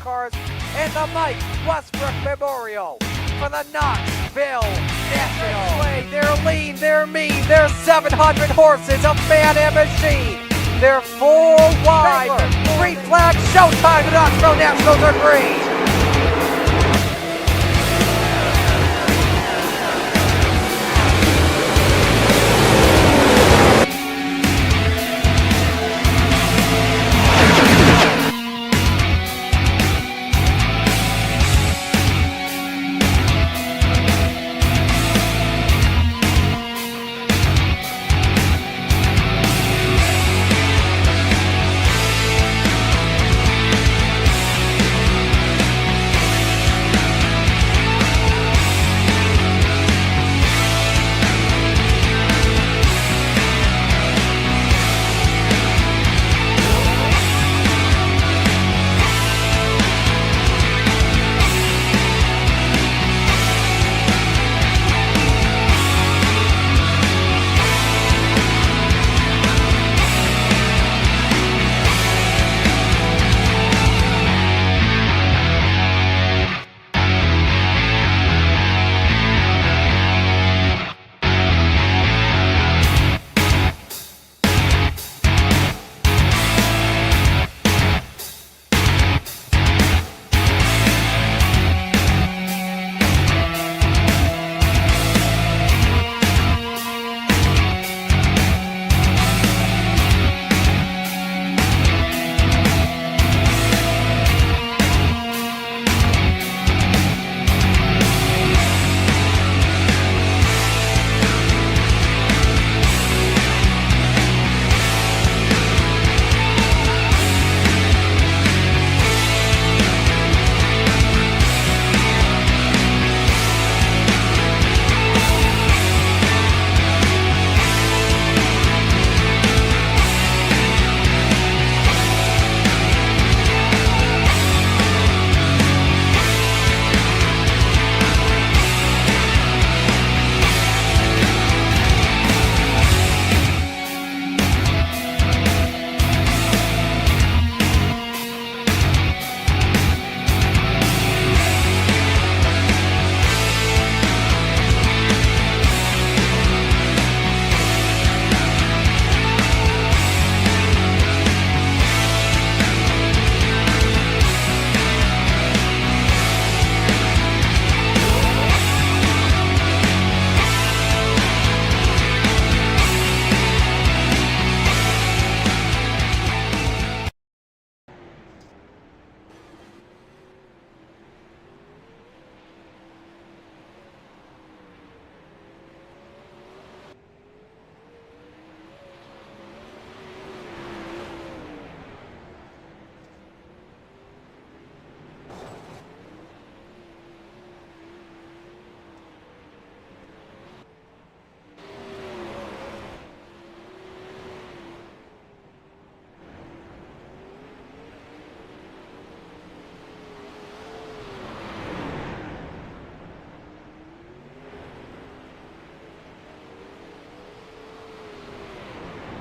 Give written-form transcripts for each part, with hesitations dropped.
cars and the Mike Westbrook Memorial for the Knoxville National. They're lean, they're mean, they're 700 horses, a man and machine. They're full wide. Green flag, showtime. The Knoxville Nationals are green.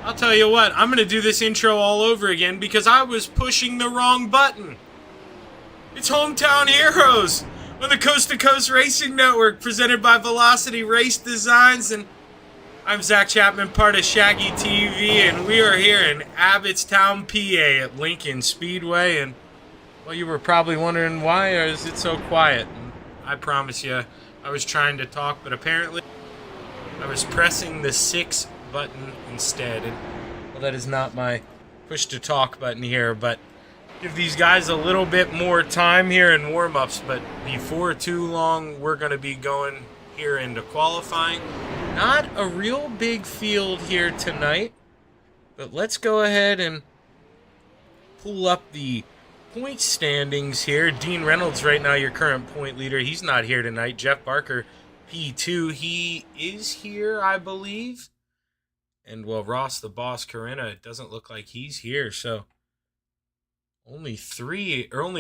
I'll tell you what, I'm going to do this intro all over again because I was pushing the wrong button. It's Hometown Heroes on the Coast to Coast Racing Network, presented by Velocity Race Designs, and I'm Zach Chapman, part of Shaggy TV, and we are here in Abbottstown, PA at Lincoln Speedway, and, well, you were probably wondering why, or is it so quiet? And I promise you, I was trying to talk, but apparently I was pressing the 6 button instead, and, well, that is not my push to talk button here, but give these guys a little bit more time here in warm-ups, but before too long we're going to be going here into qualifying. Not a real big field here tonight, but let's go ahead and pull up the point standings here. Dean Reynolds right now your current point leader. He's not here tonight. Jeff Barker, P2, he is here, I believe. And, well, Ross the Boss Corinna, it doesn't look like he's here, so only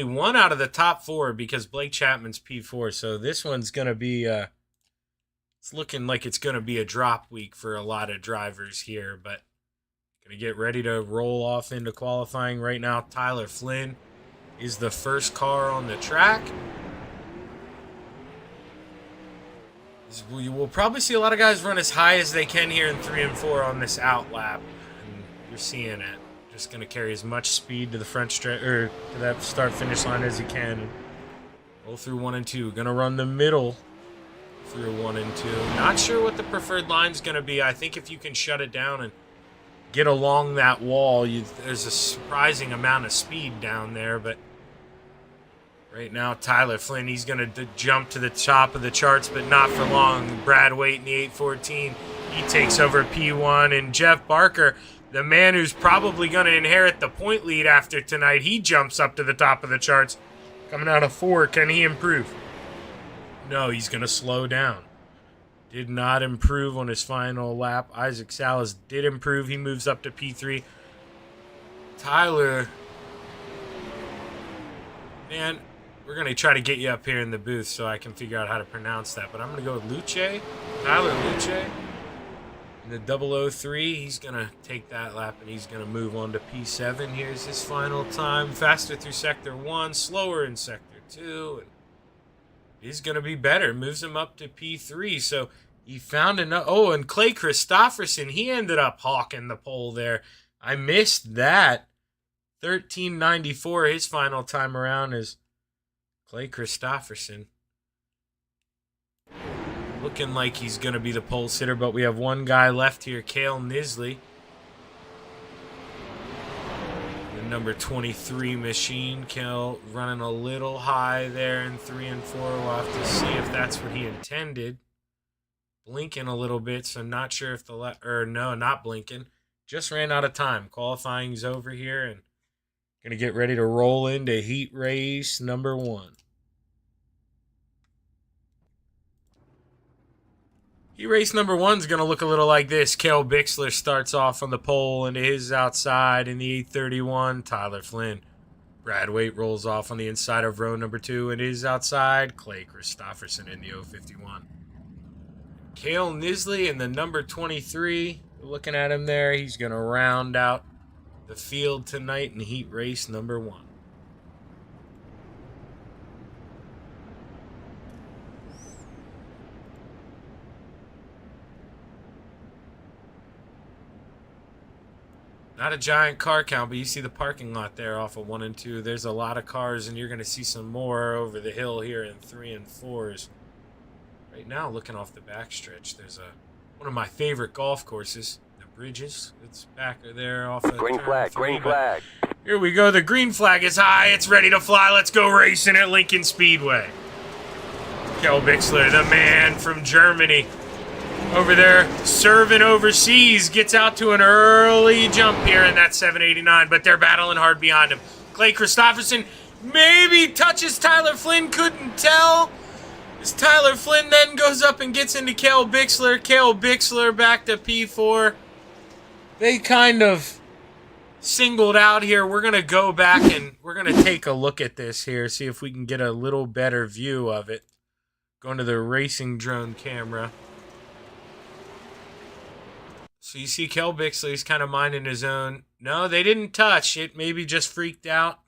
one out of the top 4 because Blake Chapman's P4. So this one's going to be, it's looking like it's going to be a drop week for a lot of drivers here, but going to get ready to roll off into qualifying right now. Tyler Flynn is the first car on the track. You will probably see a lot of guys run as high as they can here in 3 and 4 on this out lap. And you're seeing it. Just going to carry as much speed to the front stretch, or to that start-finish line as he can. And roll through 1 and 2. Going to run the middle through 1 and 2. Not sure what the preferred line's going to be. I think if you can shut it down and get along that wall, there's a surprising amount of speed down there. But right now, Tyler Flynn, he's going to jump to the top of the charts, but not for long. Brad Waite in the 814, he takes over P1. And Jeff Barker, the man who's probably going to inherit the point lead after tonight, he jumps up to the top of the charts. Coming out of 4, can he improve? No, he's going to slow down. Did not improve on his final lap. Isaac Salas did improve. He moves up to P3. Tyler, man, we're going to try to get you up here in the booth so I can figure out how to pronounce that. But I'm going to go with Luce, Tyler Luce. In the 003, he's going to take that lap and he's going to move on to P7. Here's his final time. Faster through Sector 1, slower in Sector 2. And he's going to be better. Moves him up to P3. So he found enough. Oh, and Clay Christopherson, he ended up hawking the pole there. I missed that. 13:94, his final time around is Clay Christopherson. Looking like he's going to be the pole sitter, but we have one guy left here, Cale Nisley. The number 23 machine. Cale running a little high there in 3 and 4. We'll have to see if that's what he intended. Blinking a little bit, so not sure if no, not blinking. Just ran out of time. Qualifying's over here and going to get ready to roll into heat race number 1. Heat race number 1's going to look a little like this. Cale Bixler starts off on the pole into his outside in the 831. Tyler Flynn. Brad Waite rolls off on the inside of row number 2 and his outside. Clay Christopherson in the 051. Cale Nisley in the number 23. Looking at him there, he's going to round out the field tonight in heat race number 1. Not a giant car count, but you see the parking lot there off of 1 and 2. There's a lot of cars, and you're going to see some more over the hill here in 3 and 4s. Right now, looking off the backstretch, there's one of my favorite golf courses, the Bridges. It's back there off of green flag, green flag. Here we go. The green flag is high. It's ready to fly. Let's go racing at Lincoln Speedway. Cale Bixler, the man from Germany, over there serving overseas, gets out to an early jump here in that 789, but they're battling hard behind him. Clay Christopherson maybe touches Tyler Flynn, couldn't tell. As Tyler Flynn then goes up and gets into Cale Bixler. Cale Bixler back to P4. They kind of singled out here. We're going to go back and we're going to take a look at this here, see if we can get a little better view of it. Going to the racing drone camera. So you see Cale Bixler, he's kind of minding his own. No, they didn't touch. It maybe just freaked out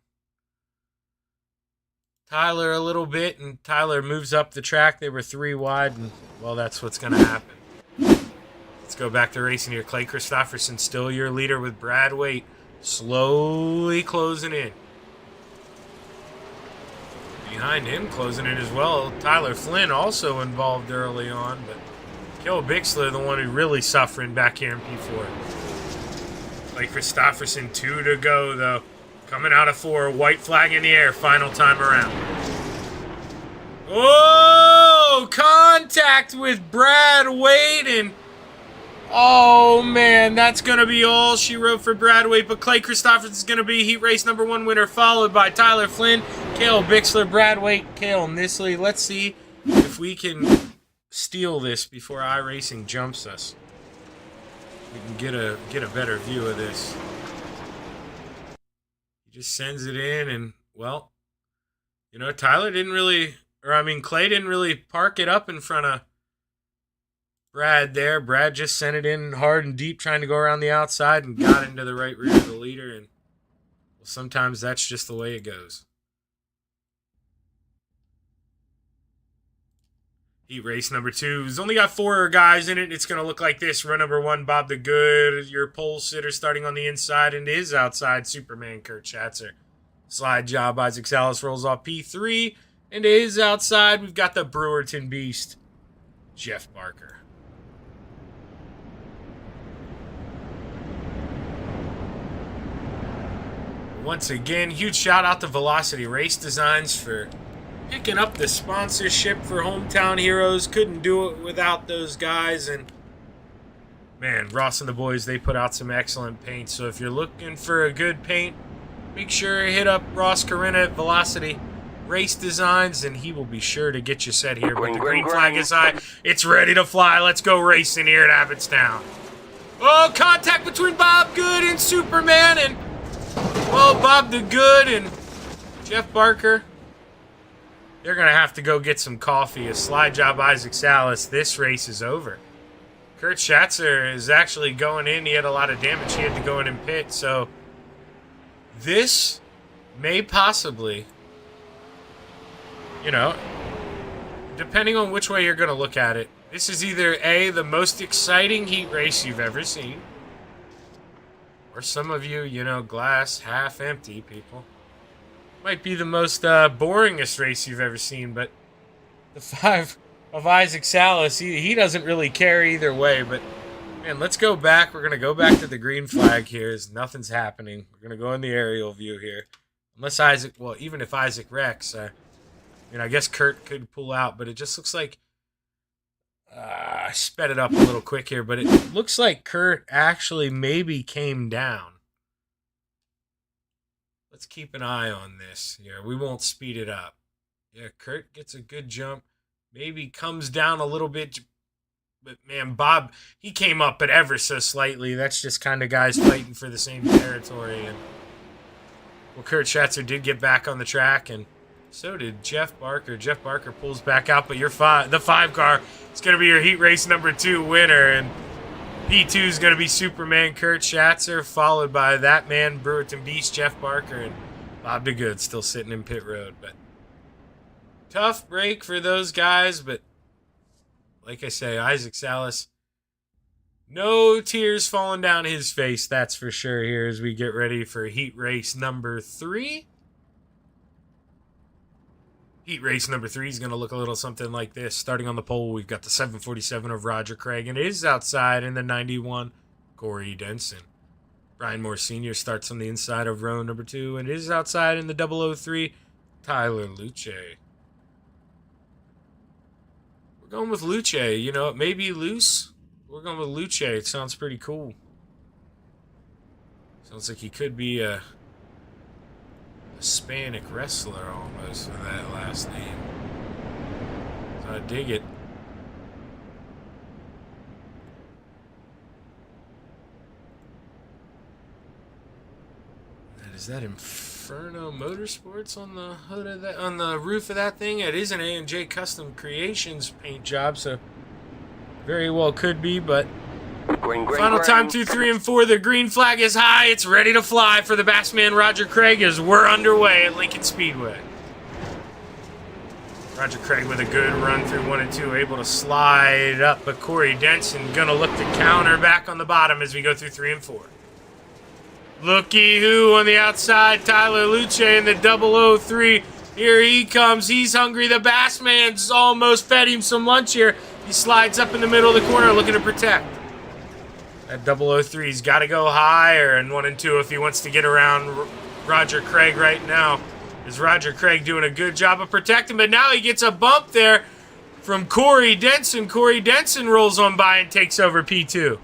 Tyler a little bit, and Tyler moves up the track. They were 3 wide, and, well, that's what's going to happen. Let's go back to racing here. Clay Christopherson, still your leader with Brad Waite, slowly closing in. Behind him, closing in as well, Tyler Flynn also involved early on, but Cale Bixler, the one who really suffering back here in P4. Clay Christopherson, 2 to go, though. Coming out of 4, white flag in the air, final time around. Oh, contact with Brad Waite, and oh, man, that's going to be all she wrote for Brad Waite, but Clay Christopherson is going to be heat race number 1 winner, followed by Tyler Flynn, Cale Bixler, Brad Waite, Cale Nisley. Let's see if we can steal this before iRacing jumps us. We can get a better view of this. He just sends it in, and, well, you know, Clay didn't really park it up in front of Brad there. Brad just sent it in hard and deep, trying to go around the outside, and got into the right rear of the leader, and, well, sometimes that's just the way it goes. Heat race number 2. It's only got 4 guys in it. It's going to look like this. Run number 1, Bob the Good. Your pole sitter starting on the inside into his outside. Superman, Kurt Schatzer. Slide job, Isaac Salas rolls off P3. Into his outside, we've got the Brewerton Beast, Jeff Barker. Once again, huge shout out to Velocity Race Designs for picking up the sponsorship for Hometown Heroes. Couldn't do it without those guys. And man, Ross and the boys, they put out some excellent paint. So if you're looking for a good paint, make sure you hit up Ross Corinna at Velocity Race Designs, and he will be sure to get you set here. But the green flag is high. It's ready to fly. Let's go racing here at Abbottstown. Oh, contact between Bob Good and Superman. And, well, Bob the Good and Jeff Barker, they're going to have to go get some coffee. A slide job, Isaac Salas. This race is over. Kurt Schatzer is actually going in. He had a lot of damage. He had to go in and pit. So this may possibly, you know, depending on which way you're going to look at it, this is either A, the most exciting heat race you've ever seen, or some of you, you know, glass half empty people, might be the most boringest race you've ever seen. But the 5 of Isaac Salas, he doesn't really care either way. But man, let's go back. We're going to go back to the green flag here as nothing's happening. We're going to go in the aerial view here. Unless Isaac, well, even if Isaac wrecks, I guess Kurt could pull out, but it just looks like, I sped it up a little quick here, but it looks like Kurt actually maybe came down. Let's keep an eye on this here. We won't speed it up. Yeah, Kurt gets a good jump. Maybe comes down a little bit. But, man, Bob, he came up but ever so slightly. That's just kind of guys fighting for the same territory. And well, Kurt Schatzer did get back on the track, and so did Jeff Barker. Jeff Barker pulls back out, but the 5 car is going to be your heat race number 2 winner. And P2 is going to be Superman Kurt Schatzer, followed by that man, Brewerton Beast, Jeff Barker, and Bob the Good still sitting in pit road. But tough break for those guys, but like I say, Isaac Salas, no tears falling down his face, that's for sure, here as we get ready for heat race number 3. Heat race number 3 is going to look a little something like this. Starting on the pole, we've got the 747 of Roger Craig, and it is outside in the 91, Corey Denson. Brian Moore Sr. starts on the inside of row number 2, and it is outside in the 003, Tyler Luce. We're going with Luce. You know, it may be loose. We're going with Luce. It sounds pretty cool. Sounds like he could be a Hispanic wrestler almost with that last name. So I dig it. Is that Inferno Motorsports on the hood of that, on the roof of that thing? It is an A&J Custom Creations paint job, so very well could be, but final time 2, 3, and 4. The green flag is high. It's ready to fly for the Bassman Roger Craig as we're underway at Lincoln Speedway. Roger Craig with a good run through 1 and 2, able to slide up, but Corey Denson gonna look to counter back on the bottom as we go through 3 and 4. Looky who on the outside, Tyler Luce in the 003. Here he comes. He's hungry. The Bassman's almost fed him some lunch here. He slides up in the middle of the corner looking to protect. That 003's got to go higher in 1 and 2 if he wants to get around Roger Craig right now. Is Roger Craig doing a good job of protecting, but now he gets a bump there from Corey Denson. Corey Denson rolls on by and takes over P2.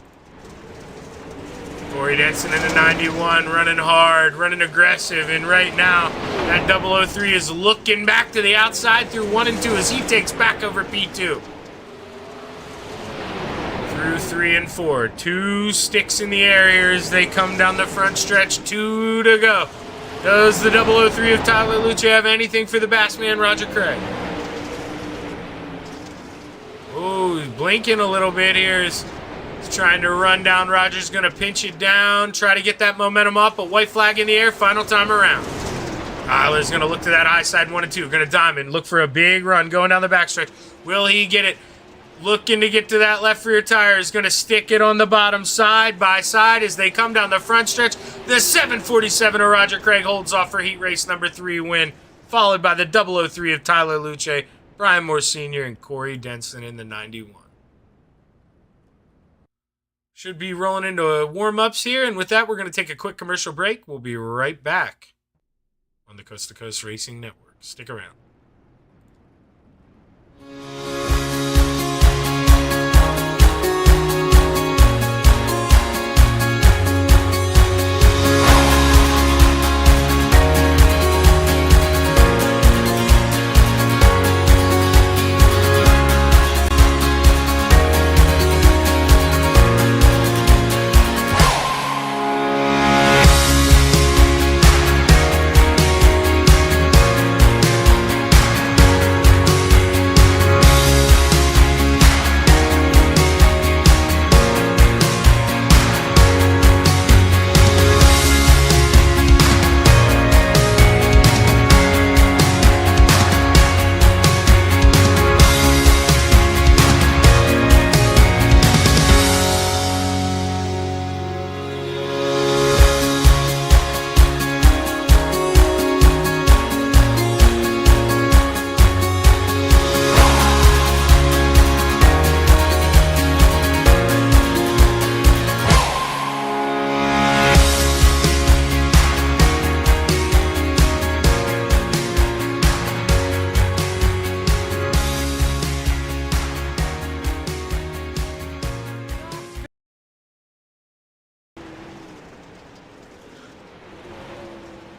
Corey Denson in the 91, running hard, running aggressive, and right now that 003 is looking back to the outside through 1 and 2 as he takes back over P2. Through 3 and 4, 2 sticks in the air here as they come down the front stretch, 2 to go. Does the 003 of Tyler Luce have anything for the Bassman Roger Craig? Oh, he's blinking a little bit here. He's trying to run down. Roger's going to pinch it down, try to get that momentum up, but white flag in the air, final time around. Tyler's going to look to that high side 1 and 2. Going to diamond. Look for a big run going down the backstretch. Will he get it? Looking to get to that left rear tire. Is going to stick it on the bottom side by side as they come down the front stretch. The 747 of Roger Craig holds off for heat race number 3 win, followed by the 003 of Tyler Luce, Brian Moore Sr., and Corey Denson in the 91. Should be rolling into warm-ups here, and with that, we're going to take a quick commercial break. We'll be right back on the Coast to Coast Racing Network. Stick around.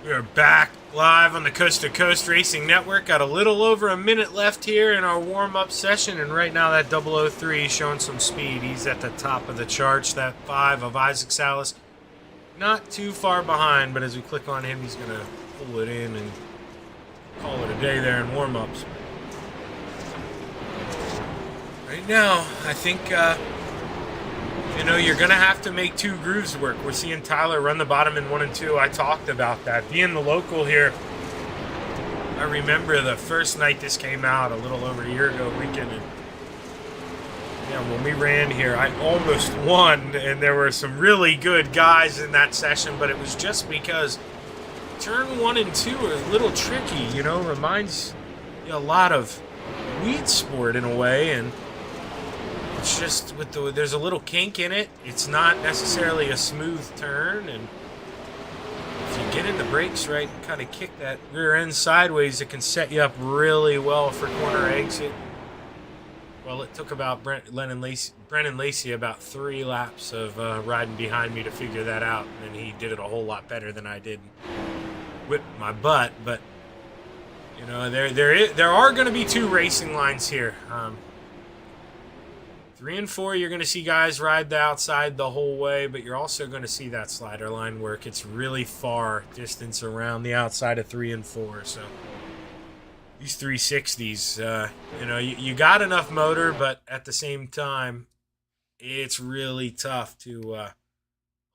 We are back live on the Coast to Coast Racing Network. Got a little over a minute left here in our warm-up session, and right now that 003 showing some speed. He's at the top of the charts. That 5 of Isaac Salas, not too far behind, but as we click on him, he's going to pull it in and call it a day there in warm-ups. Right now, I think you're going to have to make 2 grooves work. We're seeing Tyler run the bottom in 1 and 2. I talked about that. Being the local here, I remember the first night this came out a little over a year ago weekend. And, when we ran here, I almost won, and there were some really good guys in that session, but it was just because turn 1 and 2 are a little tricky, reminds you a lot of weed sport in a way, and it's just there's a little kink in it. It's not necessarily a smooth turn, and if you get in the brakes right and kind of kick that rear end sideways, it can set you up really well for corner exit. Well, it took about Brennan Lacey about 3 laps of riding behind me to figure that out, and he did it a whole lot better than I did. Whipped my butt, but there are going to be 2 racing lines here. 3 and 4, you're going to see guys ride the outside the whole way, but you're also going to see that slider line work. It's really far distance around the outside of 3 and 4. So these 360s, you got enough motor, but at the same time, it's really tough to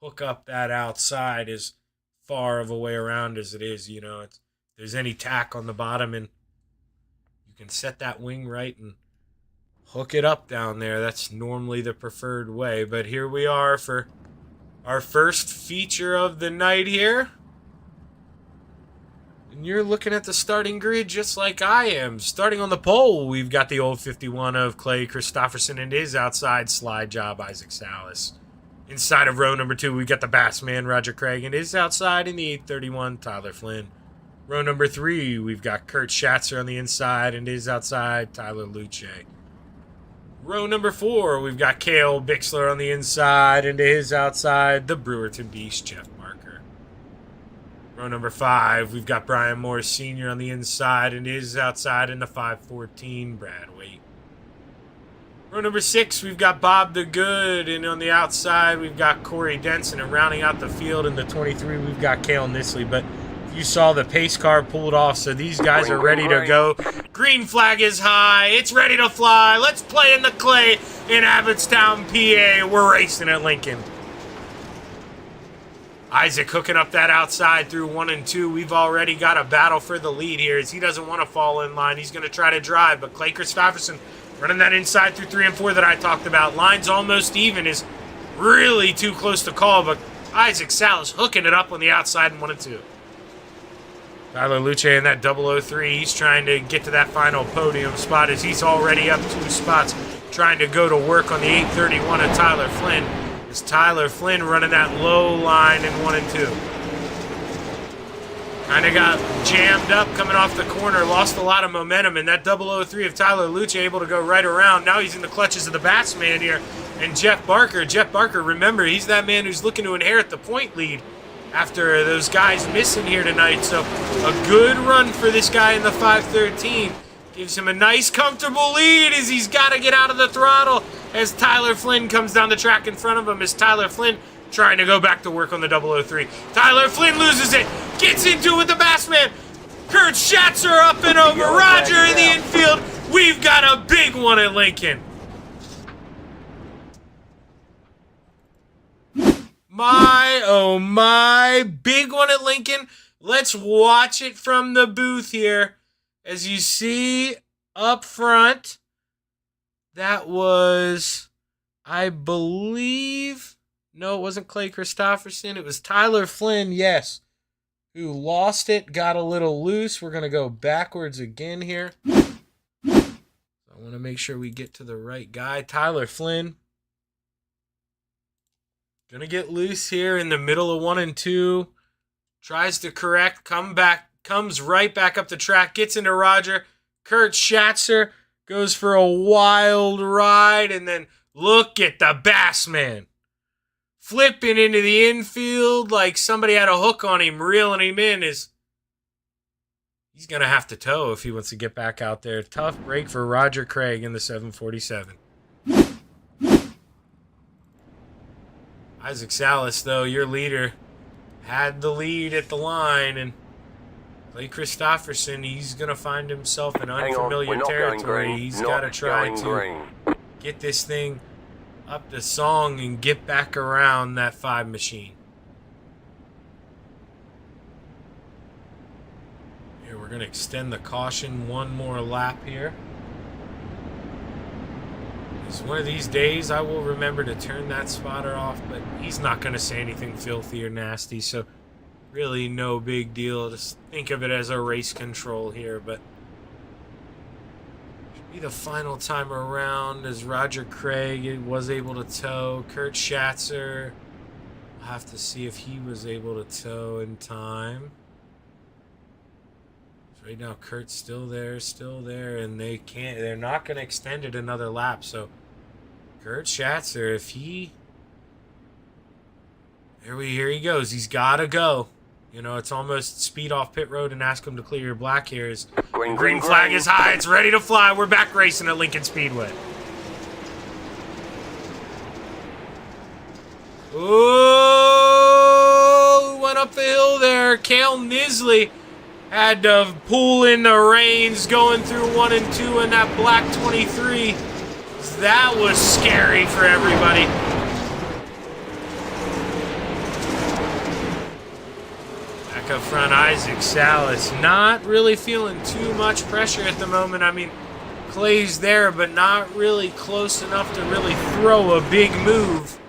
hook up that outside as far of a way around as it is. If there's any tack on the bottom, and you can set that wing right and hook it up down there. That's normally the preferred way. But here we are for our first feature of the night here. And you're looking at the starting grid just like I am. Starting on the pole, we've got the old 51 of Clay Christopherson and his outside slide job, Isaac Salas. Inside of row number 2, we've got the Bassman, Roger Craig, and his outside in the 831, Tyler Flynn. Row number 3, we've got Kurt Schatzer on the inside and his outside, Tyler Luce. Row number 4, we've got Cale Bixler on the inside, and to his outside, the Brewerton Beast, Jeff Marker. Row number 5, we've got Brian Moore Sr. on the inside, and his outside in the 514, Brad Waite. Row number 6, we've got Bob the Good, and on the outside, we've got Corey Denson, and rounding out the field in the 23, we've got Cale Nisley, but you saw the pace car pulled off, so these guys are ready to go. Green flag is high. It's ready to fly. Let's play in the clay in Abbottstown, PA. We're racing at Lincoln. Isaac hooking up that outside through 1 and 2. We've already got a battle for the lead here as he doesn't want to fall in line. He's going to try to drive, but Clay Christopherson running that inside through 3 and 4 that I talked about. Line's almost even, is really too close to call, but Isaac Salas hooking it up on the outside in 1 and 2. Tyler Luce in that 003. He's trying to get to that final podium spot as he's already up 2 spots, trying to go to work on the 831 of Tyler Flynn. It's Tyler Flynn running that low line in 1 and 2. Kind of got jammed up coming off the corner, lost a lot of momentum, and that 003 of Tyler Luce able to go right around. Now he's in the clutches of the Bassman here, and Jeff Barker. Jeff Barker, remember, he's that man who's looking to inherit the point lead after those guys missing here tonight. So a good run for this guy in the 513. Gives him a nice, comfortable lead as he's got to get out of the throttle as Tyler Flynn comes down the track in front of him. As Tyler Flynn trying to go back to work on the 003. Tyler Flynn loses it. Gets into it with the Bassman. Kurt Schatzer up and over. Roger in the infield. We've got a big one at Lincoln. My, oh my. Big one at Lincoln. Let's watch it from the booth here. As you see up front, that was, I believe, no, it wasn't Clay Christopherson. It was Tyler Flynn, yes, who lost it, got a little loose. We're going to go backwards again here. I want to make sure we get to the right guy. Tyler Flynn. Going to get loose here in the middle of 1 and 2. Tries to correct, comes right back up the track, gets into Roger. Kurt Schatzer goes for a wild ride, and then look at the Bassman. Flipping into the infield like somebody had a hook on him, reeling him in. He's going to have to tow if he wants to get back out there. Tough break for Roger Craig in the 747. Isaac Salas, though, your leader, had the lead at the line, and Clay Christopherson, he's going to find himself in unfamiliar territory. He's got to try to get this thing up the song and get back around that 5 machine. Here, we're going to extend the caution one more lap here. It's one of these days I will remember to turn that spotter off, but he's not going to say anything filthy or nasty, so really no big deal. Just think of it as a race control here, but should be the final time around as Roger Craig was able to tow. Kurt Schatzer, I'll have to see if he was able to tow in time. So right now Kurt's still there, and they're not going to extend it another lap, so Kurt Schatzer, if he, here he goes. He's got to go. You know, it's almost speed off pit road and ask him to clear your black here. As green flag is high. It's ready to fly. We're back racing at Lincoln Speedway. Oh, went up the hill there. Cale Nisley had to pull in the reins going through 1 and 2 in that black 23. That was scary for everybody. Back up front, Isaac Salas. Not really feeling too much pressure at the moment. I mean, Clay's there, but not really close enough to really throw a big move.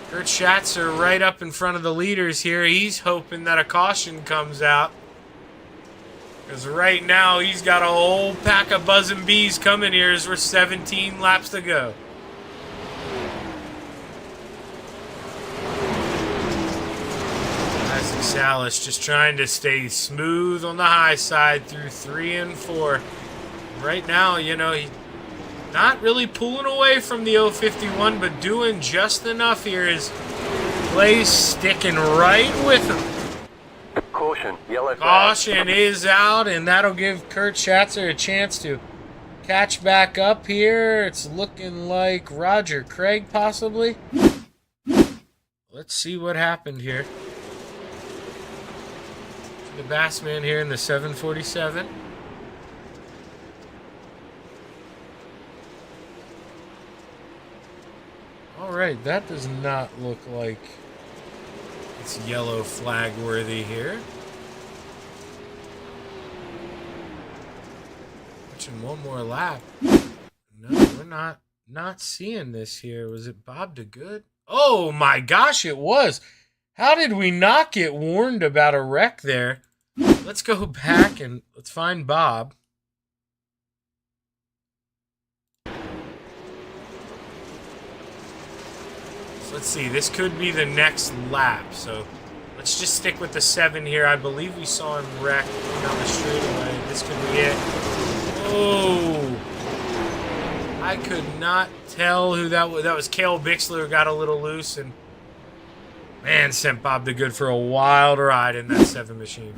Kurt Schatzer right up in front of the leaders here. He's hoping that a caution comes out. Because right now, he's got a whole pack of buzzing bees coming here as we're 17 laps to go. Isaac Salas just trying to stay smooth on the high side through 3 and 4. Right now, you know, he's not really pulling away from the 051, but doing just enough here as Clay's sticking right with him. Caution, yellow flag. Caution is out, and that'll give Kurt Schatzer a chance to catch back up here. It's looking like Roger Craig, possibly. Let's see what happened here. The Bassman here in the 747. All right. right, that does not look like it's yellow flag worthy here. Watching one more lap. No, we're not seeing this here. Was it Bob DeGood? Oh my gosh, it was. How did we not get warned about a wreck there? Let's go back and let's find Bob. Let's see, this could be the next lap, so let's just stick with the 7 here. I believe we saw him wreck down the straightaway. This could be it. Oh! I could not tell who that was. That was Cale Bixler who got a little loose and, man, sent Bob DeGood for a wild ride in that 7 machine.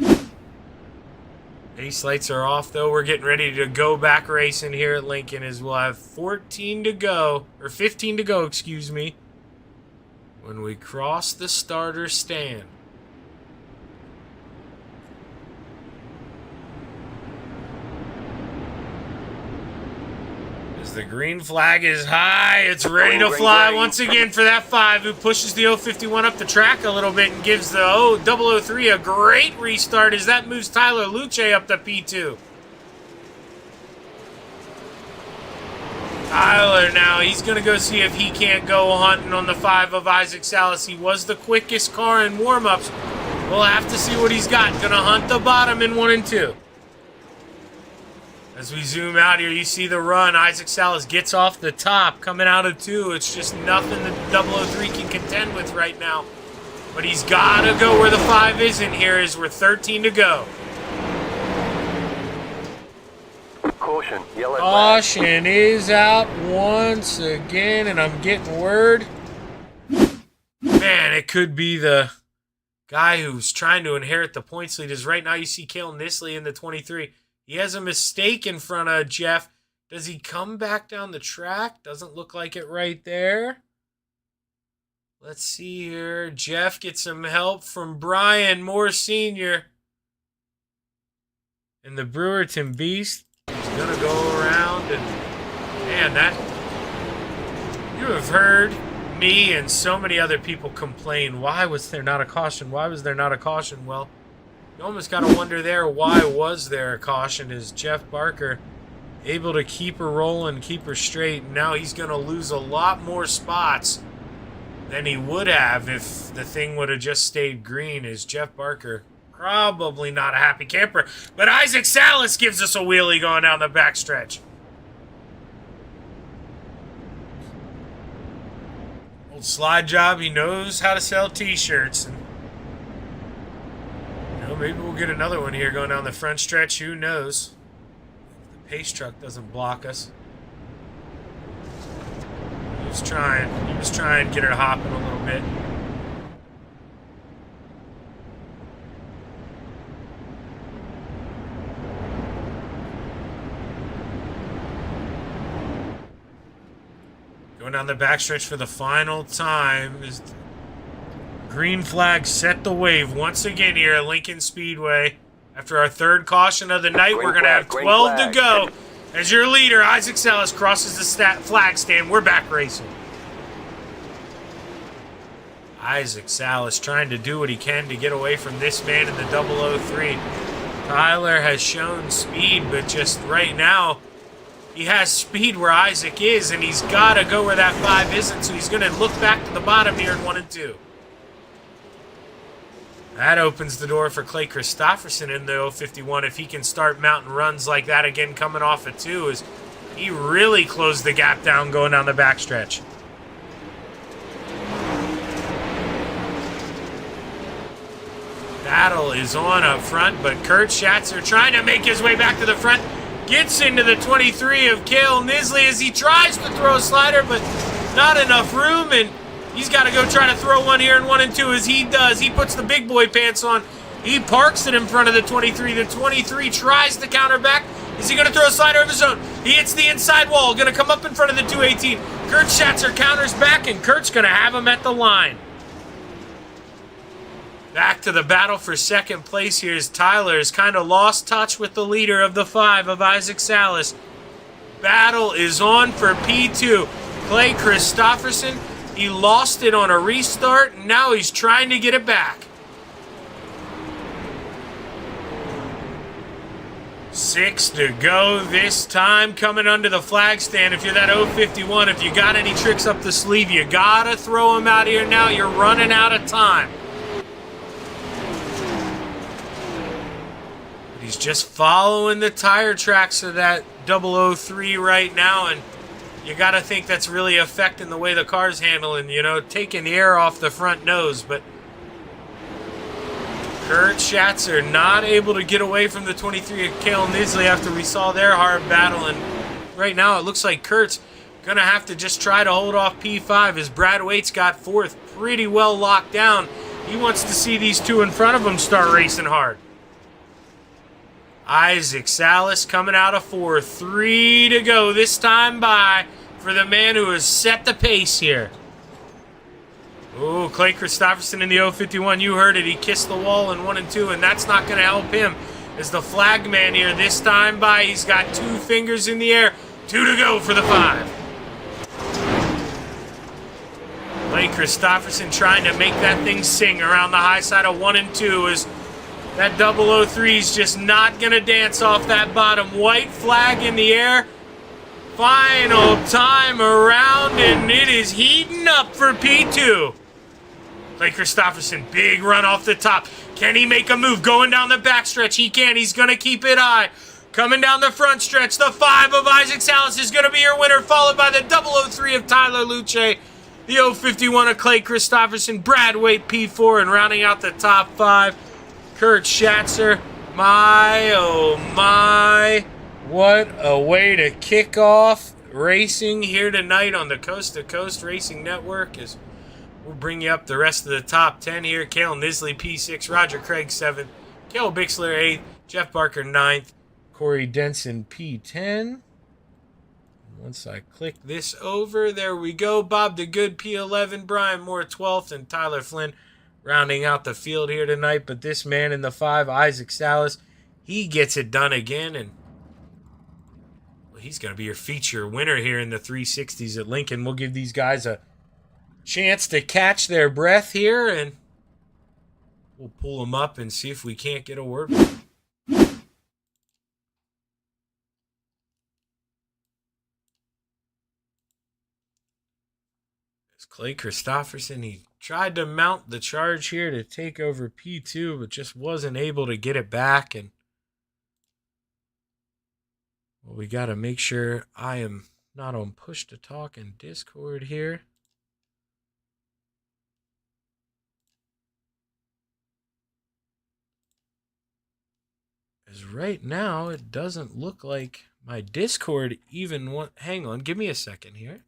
Base lights are off, though. We're getting ready to go back racing here at Lincoln as we'll have 14 to go, or 15 to go, excuse me, when we cross the starter stand. As the green flag is high, it's ready to fly once again for that 5 who pushes the 051 up the track a little bit and gives the 003 a great restart as that moves Tyler Luce up to P2. Tyler now, he's going to go see if he can't go hunting on the 5 of Isaac Salas. He was the quickest car in warm-ups. We'll have to see what he's got. Going to hunt the bottom in 1 and 2. As we zoom out here, you see the run. Isaac Salas gets off the top, coming out of 2. It's just nothing that 003 can contend with right now. But he's got to go where the 5 is in here as we're 13 to go. Caution, yellow flag. Caution is out once again, and I'm getting word. Man, it could be the guy who's trying to inherit the points lead. As right now you see Cale Nisley in the 23. He has a mistake in front of Jeff. Does he come back down the track? Doesn't look like it right there. Let's see here. Jeff gets some help from Brian Moore Sr. And the Brewerton Beast. He's going to go around and, man, that, you have heard me and so many other people complain, why was there not a caution? Why was there not a caution? Well, you almost got to wonder there, why was there a caution? Is Jeff Barker able to keep her rolling, keep her straight? And now he's going to lose a lot more spots than he would have if the thing would have just stayed green. Is Jeff Barker probably not a happy camper, but Isaac Salas gives us a wheelie going down the backstretch. Old slide job, he knows how to sell t-shirts. And, you know, maybe we'll get another one here going down the front stretch, who knows. The pace truck doesn't block us. He was trying to get her hopping a little bit. Going down the backstretch for the final time. Is green flag set the wave once again here at Lincoln Speedway. After our third caution of the night, we're going to have 12 to go. As your leader, Isaac Salas, crosses the flag stand. We're back racing. Isaac Salas trying to do what he can to get away from this man in the 003. Tyler has shown speed, but just right now, he has speed where Isaac is, and he's got to go where that 5 isn't, so he's going to look back to the bottom here in 1 and 2. That opens the door for Clay Christopherson in the 051 if he can start mounting runs like that again coming off of 2, as he really closed the gap down going down the backstretch. Battle is on up front, but Kurt Schatzer trying to make his way back to the front. Gets into the 23 of Cale Nisley as he tries to throw a slider, but not enough room, and he's got to go try to throw one here in 1 and 2 as he does. He puts the big boy pants on. He parks it in front of the 23. The 23 tries to counter back. Is he going to throw a slider of his own? He hits the inside wall, going to come up in front of the 218. Kurt Schatzer counters back, and Kurt's going to have him at the line. Back to the battle for second place here as Tyler has kind of lost touch with the leader of the 5 of Isaac Salas. Battle is on for P2. Clay Christopherson He lost it on a restart, and now he's trying to get it back. 6 to go this time, coming under the flag stand. If you're that 051, if you got any tricks up the sleeve, you gotta throw them out here now. You're running out of time. But he's just following the tire tracks of that 003 right now, and you gotta think that's really affecting the way the car's handling, taking the air off the front nose. But Kurt Schatzer not able to get away from the 23 of Cale Nisley after we saw their hard battle. And right now it looks like Kurt's going to have to just try to hold off P5 as Brad Waits got fourth pretty well locked down. He wants to see these two in front of him start racing hard. Isaac Salas coming out of fourth. 3 to go this time by for the man who has set the pace here. Oh, Clay Christopherson in the 051. You heard it. He kissed the wall in 1 and 2, and that's not going to help him. As the flag man here this time by, he's got 2 fingers in the air. 2 to go for the 5. Clay Christopherson trying to make that thing sing around the high side of 1 and 2 as that 003 is just not going to dance off that bottom. White flag in the air. Final time around, and it is heating up for P2. Clay Christopherson, big run off the top. Can he make a move going down the backstretch? He can. He's going to keep it high. Coming down the front stretch, the 5 of Isaac Salas is going to be your winner, followed by the 003 of Tyler Luce, the 051 of Clay Christopherson, Brad Waite P4, and rounding out the top 5, Kurt Schatzer. My, oh my, what a way to kick off racing here tonight on the Coast to Coast Racing Network. As we'll bring you up the rest of the top 10 here. Cale Nisley, P6. Roger Craig, 7th. Cale Bixler, 8th. Jeff Barker, 9th. Corey Denson, P10. Once I click this over, there we go. Bob DeGood, P11. Brian Moore, 12th. And Tyler Flynn rounding out the field here tonight. But this man in the 5, Isaac Salas, he gets it done again. And he's going to be your feature winner here in the 360s at Lincoln. We'll give these guys a chance to catch their breath here, and we'll pull them up and see if we can't get a word with them. As Clay Christopherson, he tried to mount the charge here to take over P2, but just wasn't able to get it back. And well, we got to make sure I am not on push to talk in Discord here. As right now, it doesn't look like my Discord even want. Hang on, give me a second here.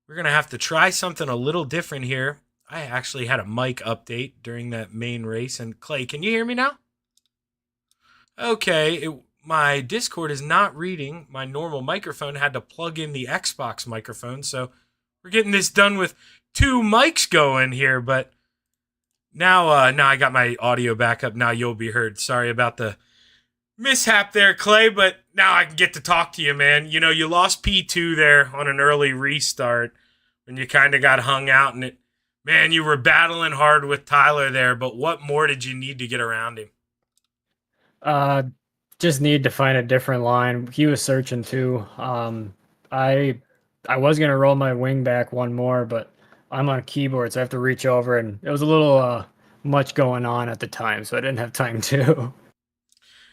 We're going to have to try something a little different here. I actually had a mic update during that main race. And Clay, can you hear me now? Okay, my Discord is not reading my normal microphone. I had to plug in the Xbox microphone. So we're getting this done with 2 mics going here. But now I got my audio back up. Now you'll be heard. Sorry about the mishap there, Clay, but now I can get to talk to you, man. You know, you lost P2 there on an early restart when you kind of got hung out, and man, you were battling hard with Tyler there, but what more did you need to get around him? Just need to find a different line. He was searching too. I was going to roll my wing back one more, but I'm on keyboard, so I have to reach over, and it was a little much going on at the time, so I didn't have time to.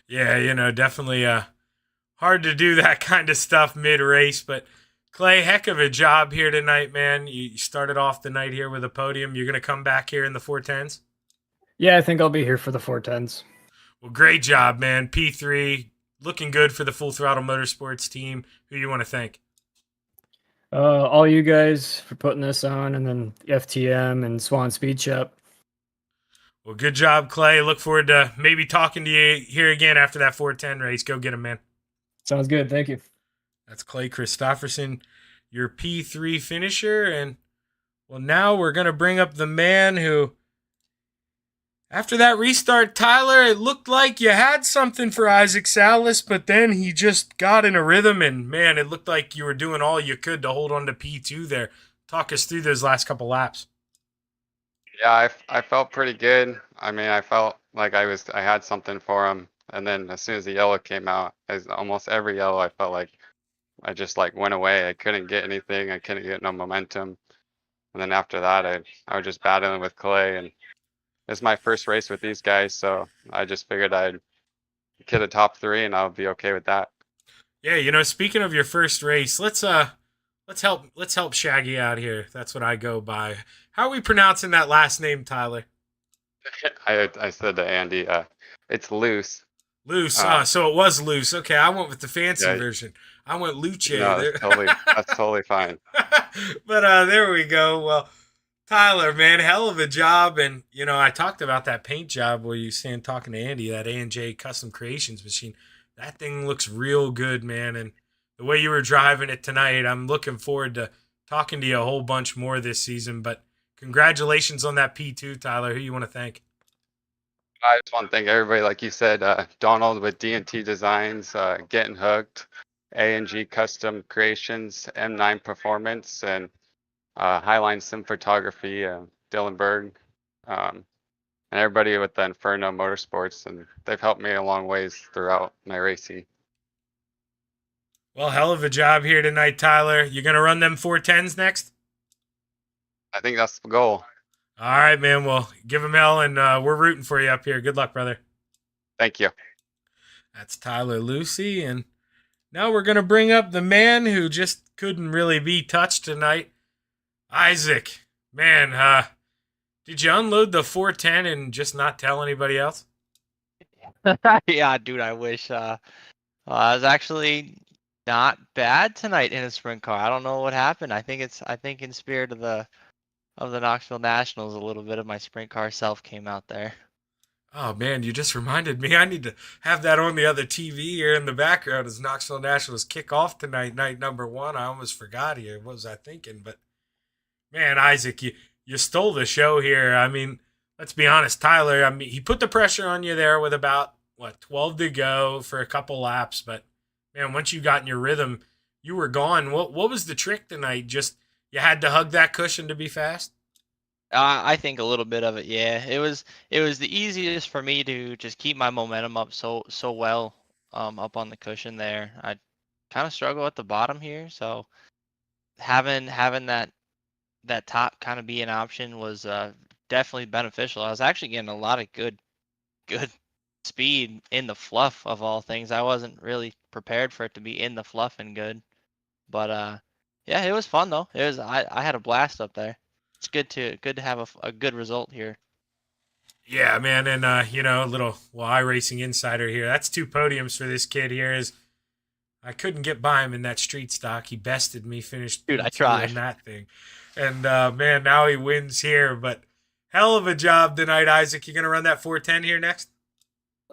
Yeah, you know, definitely hard to do that kind of stuff mid-race. But, Clay, heck of a job here tonight, man. You started off the night here with a podium. You're going to come back here in the 410s? Yeah, I think I'll be here for the 410s. Well, great job, man. P3, looking good for the Full Throttle Motorsports team. Who you want to thank? All you guys for putting this on, and then FTM and Swan Speed Shop. Well, good job, Clay. Look forward to maybe talking to you here again after that 410 race. Go get him, man. Sounds good. Thank you. That's Clay Christopherson, your P3 finisher. And, well, now we're going to bring up the man who, after that restart, Tyler, it looked like you had something for Isaac Salas, but then he just got in a rhythm, and, man, it looked like you were doing all you could to hold on to P2 there. Talk us through those last couple laps. Yeah, I felt pretty good. I mean, I felt like I had something for him. And then as soon as the yellow came out, as almost every yellow, I felt like I just like went away. I couldn't get anything. I couldn't get no momentum. And then after that, I was just battling with Clay, and it's my first race with these guys, so I just figured I'd get a top 3 and I'll be okay with that. Yeah, speaking of your first race, let's help Shaggy out here. That's what I go by. How are we pronouncing that last name, Tyler? I said to Andy, it's loose. Loose. So it was loose. Okay, I went with the fancy version. I went Luce. No, that's totally fine. But there we go. Well, Tyler, man, hell of a job. And, I talked about that paint job where you stand talking to Andy, that A&J Custom Creations machine. That thing looks real good, man. And the way you were driving it tonight, I'm looking forward to talking to you a whole bunch more this season. But congratulations on that P2, Tyler. Who you want to thank? I just want to thank everybody, like you said, Donald with D&T Designs, Getting Hooked, A&G Custom Creations, M9 Performance, and Highline Sim Photography, Dylan Berg, and everybody with the Inferno Motorsports, and they've helped me a long ways throughout my racing. Well, hell of a job here tonight, Tyler. You going to run them 410s next? I think that's the goal. All right, man. Well, give them hell, and we're rooting for you up here. Good luck, brother. Thank you. That's Tyler Lucy, and now we're going to bring up the man who just couldn't really be touched tonight, Isaac. Man, did you unload the 410 and just not tell anybody else? Yeah, dude, I wish. I was actually not bad tonight in a sprint car. I don't know what happened. I think in spirit of the Knoxville Nationals, a little bit of my sprint car self came out there. Oh, man, you just reminded me. I need to have that on the other TV here in the background as Knoxville Nationals kick off tonight, night number 1. I almost forgot here. What was I thinking? But, man, Isaac, you stole the show here. I mean, let's be honest, Tyler, he put the pressure on you there with about, 12 to go for a couple laps. But, man, once you got in your rhythm, you were gone. What was the trick tonight? Just you had to hug that cushion to be fast? I think a little bit of it, yeah. It was the easiest for me to just keep my momentum up so well up on the cushion there. I kind of struggle at the bottom here, so having that top kind of be an option was definitely beneficial. I was actually getting a lot of good speed in the fluff of all things. I wasn't really prepared for it to be in the fluff and good, but yeah, it was fun though. I had a blast up there. It's good to have a good result here. Yeah, man, and a little iRacing insider here. That's 2 podiums for this kid here. I couldn't get by him in that street stock. He bested me, finished Dude, I tried in that thing. And man, now he wins here, but hell of a job tonight, Isaac. You gonna run that 410 here next?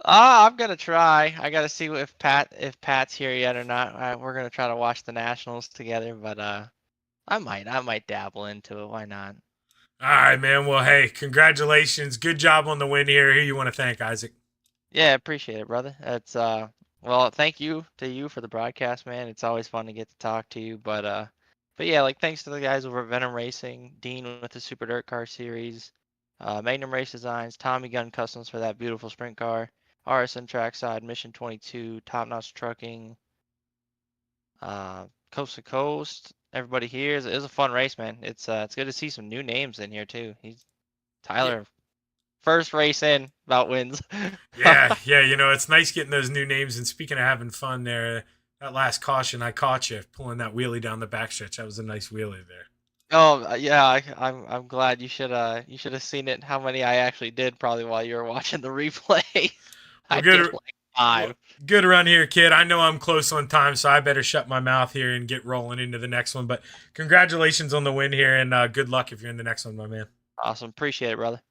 I'm gonna try. I gotta see if Pat's here yet or not. We're gonna try to watch the Nationals together, but I might dabble into it. Why not? All right, man. Well, hey, congratulations. Good job on the win here. Who you want to thank, Isaac? Yeah, appreciate it, brother. It's well, thank you to you for the broadcast, man. It's always fun to get to talk to you, but yeah, thanks to the guys over at Venom Racing, Dean with the Super Dirt Car Series, Magnum Race Designs, Tommy Gun Customs for that beautiful sprint car, RSN Trackside, Mission 22, Top Notch Trucking, Coast to Coast. Everybody here is a fun race, man. It's good to see some new names in here too. Tyler, first race in, about wins. yeah, it's nice getting those new names. And speaking of having fun there, that last caution, I caught you pulling that wheelie down the backstretch. That was a nice wheelie there. Oh yeah, I'm glad you should have seen it. How many I actually did probably while you were watching the replay. Well, 5. Good run here, kid. I know I'm close on time, so I better shut my mouth here and get rolling into the next one. But congratulations on the win here, and good luck if you're in the next one, my man. Awesome. Appreciate it, brother.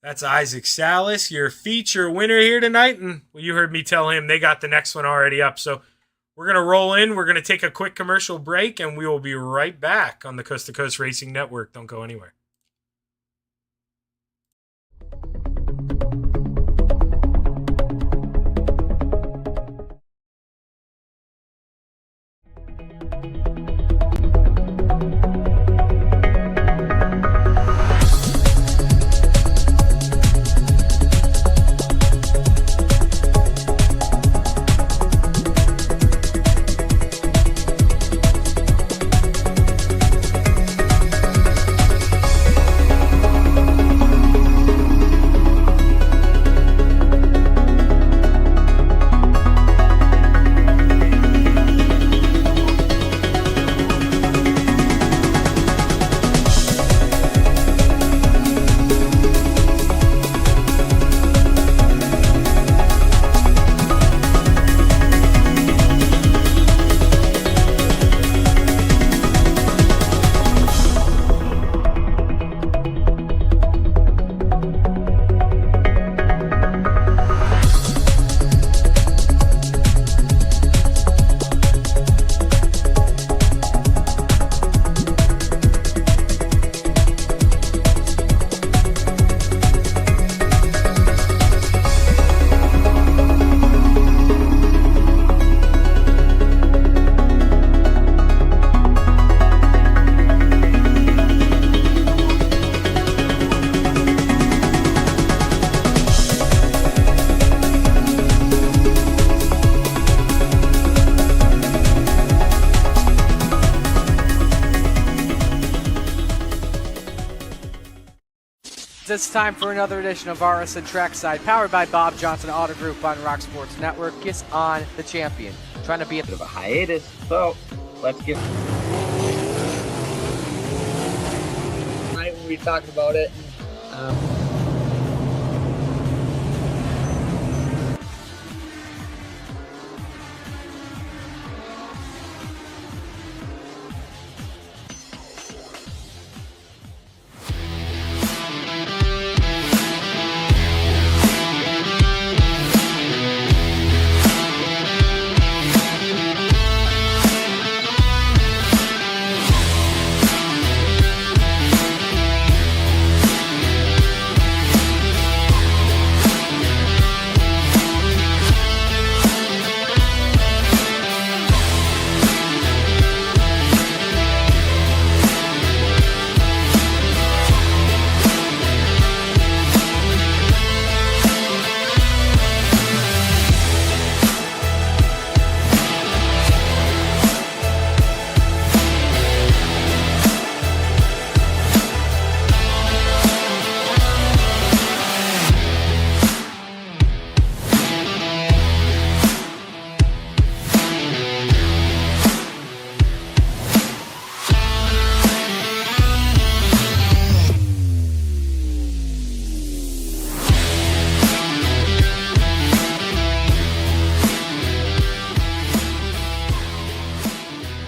That's Isaac Salas, your feature winner here tonight. And you heard me tell him they got the next one already up. So we're going to roll in. We're going to take a quick commercial break, and we will be right back on the Coast to Coast Racing Network. Don't go anywhere. It's time for another edition of RSN Trackside, powered by Bob Johnson Auto Group on Rock Sports Network. Kiss on the champion. Trying to be a bit of a hiatus, so let's get. Tonight when we talked about it.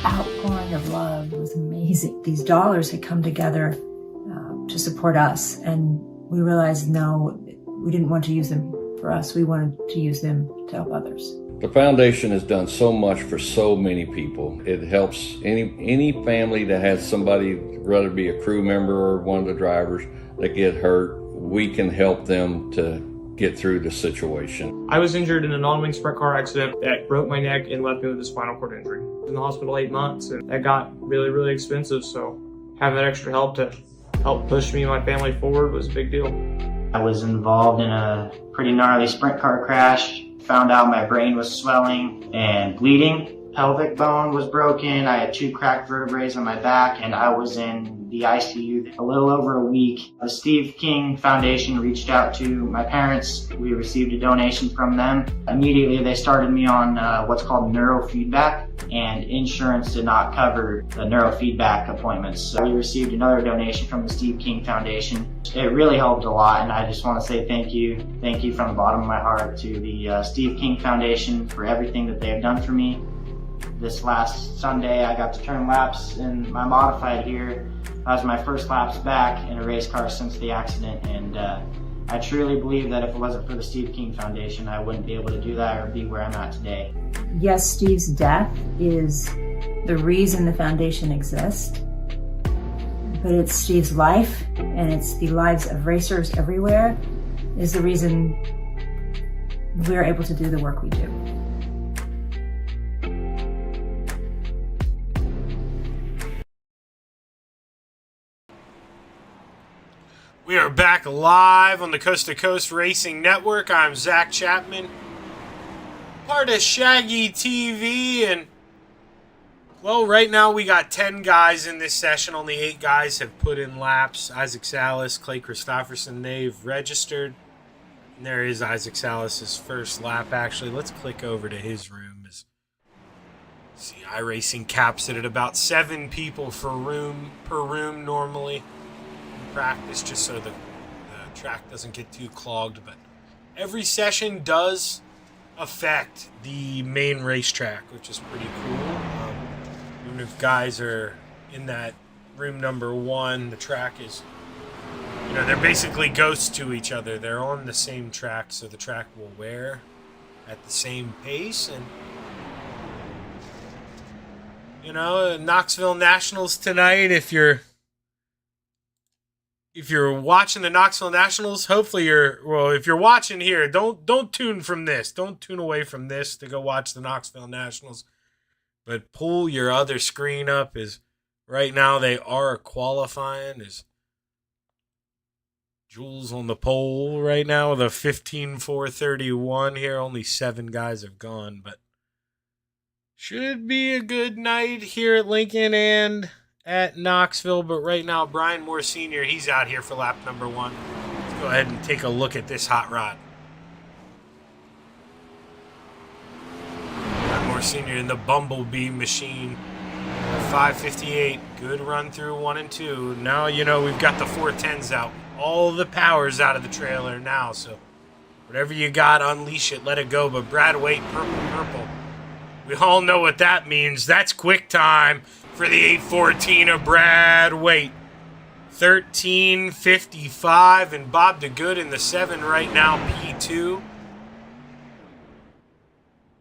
Outpouring of love was amazing. These dollars had come together to support us, and we realized no, we didn't want to use them for us. We wanted to use them to help others. The foundation has done so much for so many people. It helps any family that has somebody, whether it be a crew member or one of the drivers, that get hurt. We can help them to get through the situation. I was injured in a non-wing sprint car accident that broke my neck and left me with a spinal cord injury. I was in the hospital 8 months, and that got really, really expensive. So having that extra help to help push me and my family forward was a big deal. I was involved in a pretty gnarly sprint car crash. Found out my brain was swelling and bleeding. Pelvic bone was broken. I had 2 cracked vertebrae on my back, and I was in the ICU a little over a week. The Steve King Foundation reached out to my parents. We received a donation from them. Immediately, they started me on what's called neurofeedback. and insurance did not cover the neurofeedback appointments. So we received another donation from the Steve King Foundation. It really helped a lot, and I just want to say thank you. Thank you from the bottom of my heart to the Steve King Foundation for everything that they have done for me. This last Sunday, I got to turn laps in my modified here. That was my first laps back in a race car since the accident, and I truly believe that if it wasn't for the Steve King Foundation, I wouldn't be able to do that or be where I'm at today. Yes, Steve's death is the reason the foundation exists, but it's Steve's life, and it's the lives of racers everywhere, is the reason we're able to do the work we do. We are back live on the Coast to Coast Racing Network. I'm Zach Chapman, part of Shaggy TV, and well, right now we got 10 guys in this session. Only 8 guys have put in laps. Isaac Salas, Clay Christopherson, they've registered. And there is Isaac Salas' first lap, actually. Let's click over to his room. See, iRacing caps it at about 7 people per room normally in practice, just so the track doesn't get too clogged. But every session does affect the main racetrack, which is pretty cool. Even if guys are in that room number 1, the track is, they're basically ghosts to each other. They're on the same track, so the track will wear at the same pace. And Knoxville Nationals tonight. If you're watching the Knoxville Nationals, hopefully if you're watching here, don't tune from this. Don't tune away from this to go watch the Knoxville Nationals. But pull your other screen up. Is right now they are qualifying. Is Jules on the pole right now with a 15:4:31 here. Only 7 guys have gone, but should be a good night here at Lincoln and at Knoxville. But right now, Brian Moore Sr., he's out here for lap number 1. Let's go ahead and take a look at this hot rod. Brian Moore Sr. in the Bumblebee machine. 5:58. Good run through 1 and 2. Now, we've got the 410s out. All the power's out of the trailer now. So whatever you got, unleash it. Let it go. But Brad Waite, purple. We all know what that means. That's quick time for the 814 of Brad Waite. 13:55, and Bob DeGood in the 7 right now, P2.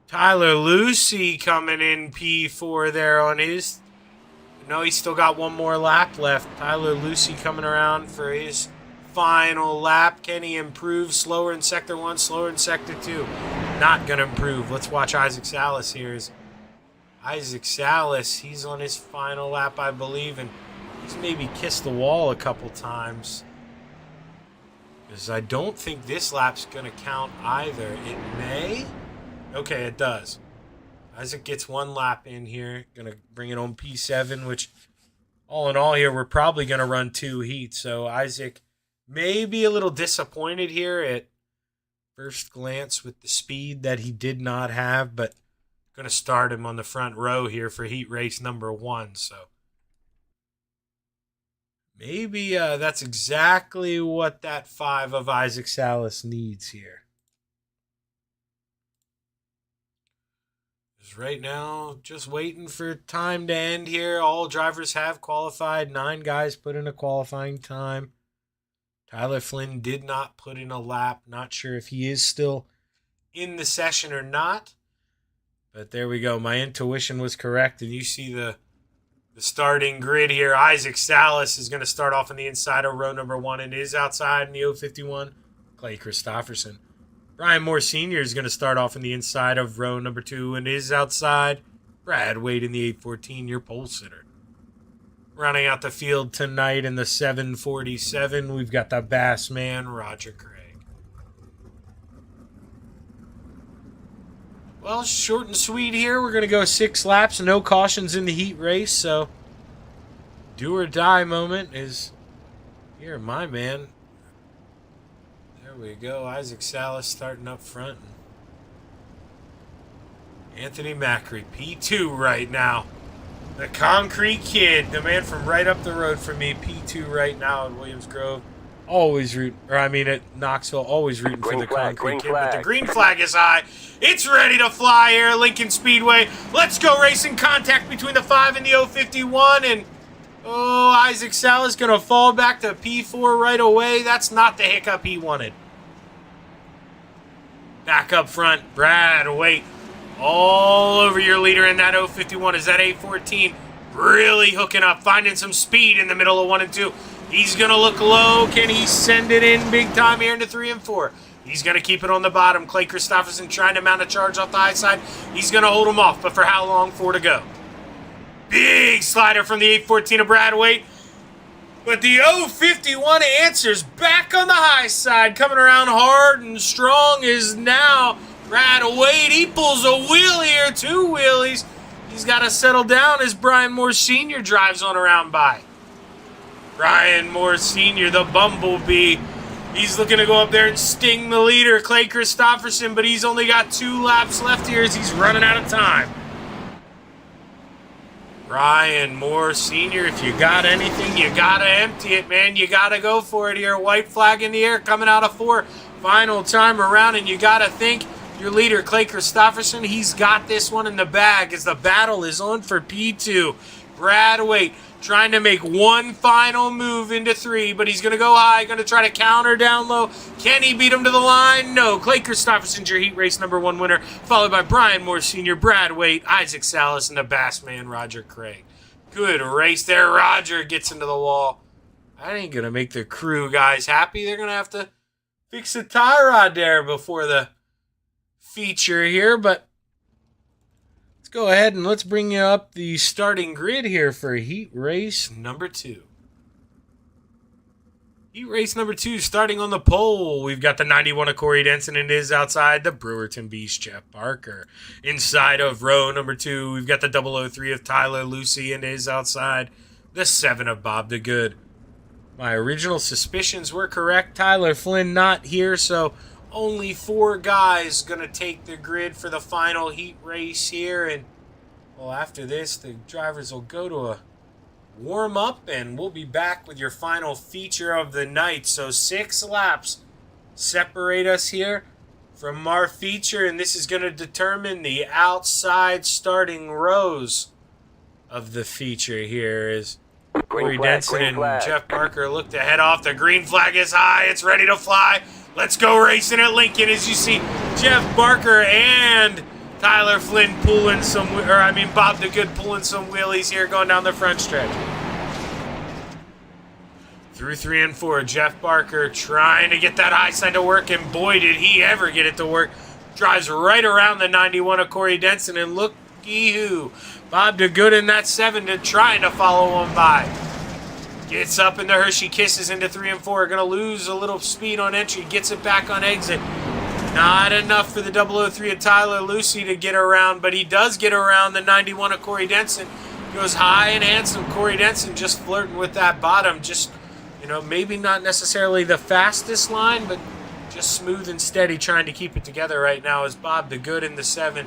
Tyler Lucy coming in P4 there on his. No, he's still got 1 more lap left. Tyler Lucy coming around for his final lap. Can he improve? Slower in Sector 1, slower in Sector 2. Not going to improve. Let's watch Isaac Salas here. Isaac Salas, he's on his final lap, I believe, and he's maybe kissed the wall a couple times. Because I don't think this lap's going to count either. It may. Okay, it does. Isaac gets 1 lap in here. Going to bring it on P7, which all in all here, we're probably going to run 2 heats. So Isaac may be a little disappointed here at first glance with the speed that he did not have, but going to start him on the front row here for heat race number 1. So maybe that's exactly what that 5 of Isaac Salas needs here. Because right now, just waiting for time to end here. All drivers have qualified. 9 guys put in a qualifying time. Tyler Flynn did not put in a lap. Not sure if he is still in the session or not. But there we go. My intuition was correct. And you see the starting grid here. Isaac Salas is going to start off on the inside of row number 1 and is outside in the 051. Clay Christopherson. Brian Moore Sr. is going to start off on the inside of row number 2 and is outside. Brad Waite in the 814, your pole sitter. Running out the field tonight in the 747, we've got the Bass Man, Roger Craig. Well, short and sweet here. We're going to go 6 laps, no cautions in the heat race, so do or die moment is here, my man. There we go. Isaac Salas starting up front. Anthony Macri, P2 right now. The Concrete Kid, the man from right up the road from me, P2 right now at Williams Grove. Always at Knoxville, always rooting for the Concrete Kid. But the green flag is high. It's ready to fly here at Lincoln Speedway. Let's go racing. Contact between the 5 and the 051. And, Isaac Salas going to fall back to P4 right away. That's not the hiccup he wanted. Back up front, Brad Waite. All over your leader in that 051 is that 814. Really hooking up, finding some speed in the middle of 1 and 2. He's going to look low. Can he send it in big time here into 3 and 4? He's going to keep it on the bottom. Clay Christopherson trying to mount a charge off the high side. He's going to hold him off, but for how long? 4 to go. Big slider from the 814 of Brad Waite. But the 051 answers back on the high side. Coming around hard and strong is now Brad Waite. He pulls a wheel here, 2 wheelies. He's got to settle down as Brian Moore Sr. drives on around by. Brian Moore Sr., the Bumblebee. He's looking to go up there and sting the leader, Clay Christopherson, but he's only got 2 laps left here as he's running out of time. Brian Moore Sr., if you got anything, you got to empty it, man. You got to go for it here. White flag in the air coming out of 4. Final time around, and you got to think your leader, Clay Christopherson, he's got this one in the bag as the battle is on for P2. Brad Waite trying to make one final move into 3, but he's going to go high, going to try to counter down low. Can he beat him to the line? No. Clay Christopherson's your heat race number 1 winner, followed by Brian Moore Sr., Brad Waite, Isaac Salas, and the Bass man, Roger Craig. Good race there. Roger gets into the wall. That ain't going to make the crew guys happy. They're going to have to fix the tie rod there before the feature here, but let's go ahead and let's bring you up the starting grid here for heat race number 2. Heat race number 2 starting on the pole. We've got the 91 of Corey Denson and is outside the Brewerton Beast, Jeff Barker. Inside of row number 2, we've got the 003 of Tyler Lucy and is outside the 7 of Bob the Good. My original suspicions were correct. Tyler Flynn not here, so only 4 guys going to take the grid for the final heat race here. And, well, after this, the drivers will go to a warm-up, and we'll be back with your final feature of the night. So 6 laps separate us here from our feature, and this is going to determine the outside starting rows of the feature here as Corey Denson and Jeff Barker look to head off. The green flag is high. It's ready to fly. Let's go racing at Lincoln as you see Jeff Barker and Tyler Flynn Bob the Good pulling some wheelies here going down the front stretch. Through 3 and 4, Jeff Barker trying to get that high side to work, and boy, did he ever get it to work. Drives right around the 91 of Corey Denson, and looky-hoo, Bob the Good in that 7 to trying to follow him by. Gets up into Hershey Kisses into 3 and 4. Going to lose a little speed on entry. Gets it back on exit. Not enough for the 003 of Tyler Lucy to get around, but he does get around the 91 of Corey Denson. Goes high and handsome. Corey Denson just flirting with that bottom. Just, maybe not necessarily the fastest line, but just smooth and steady trying to keep it together right now as Bob the Good in the 7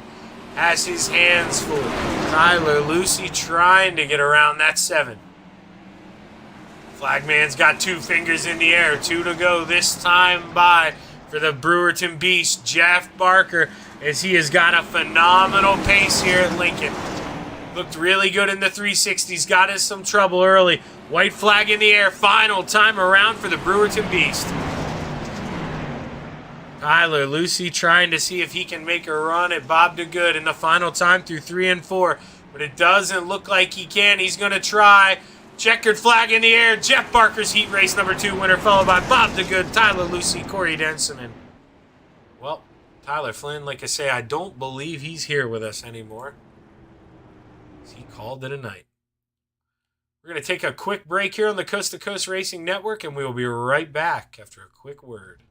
has his hands full. Tyler Lucy trying to get around that 7. Flagman's got 2 fingers in the air. 2 to go this time by for the Brewerton Beast, Jeff Barker, as he has got a phenomenal pace here at Lincoln. Looked really good in the 360s. Got us some trouble early. White flag in the air. Final time around for the Brewerton Beast. Tyler Lucy trying to see if he can make a run at Bob the Good in the final time through 3 and 4. But it doesn't look like he can. He's going to try. Checkered flag in the air. Jeff Barker's heat race number 2 winner, followed by Bob the Good, Tyler Lucy, Corey Denson. And, well, Tyler Flynn, like I say, I don't believe he's here with us anymore. He called it a night. We're going to take a quick break here on the Coast to Coast Racing Network, and we will be right back after a quick word.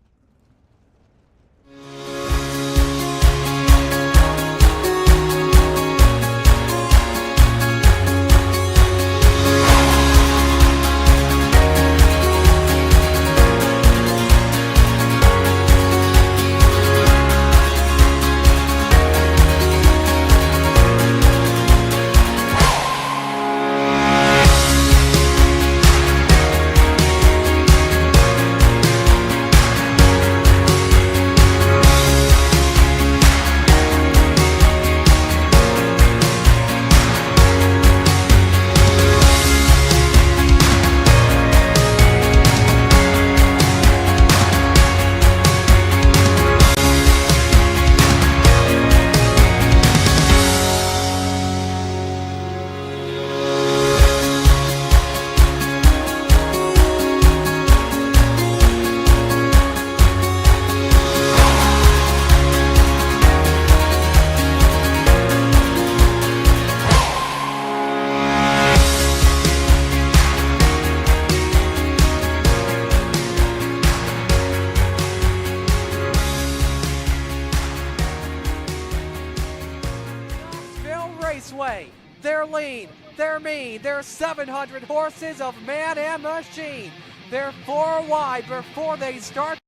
sway, they're lean, they're mean, they're 700 horses of man and machine. They're 4 wide before they start.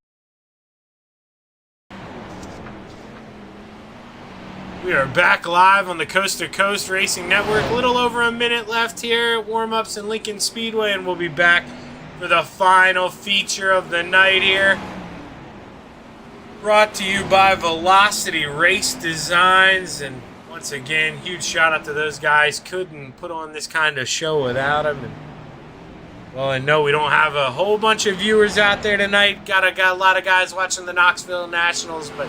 We are back live on the Coast to Coast Racing Network. A little over a minute left here at warm-ups in Lincoln Speedway, and we'll be back for the final feature of the night here. Brought to you by Velocity Race Designs, and once again, huge shout out to those guys. Couldn't put on this kind of show without them. And, well, I know we don't have a whole bunch of viewers out there tonight. Got a lot of guys watching the Knoxville Nationals, but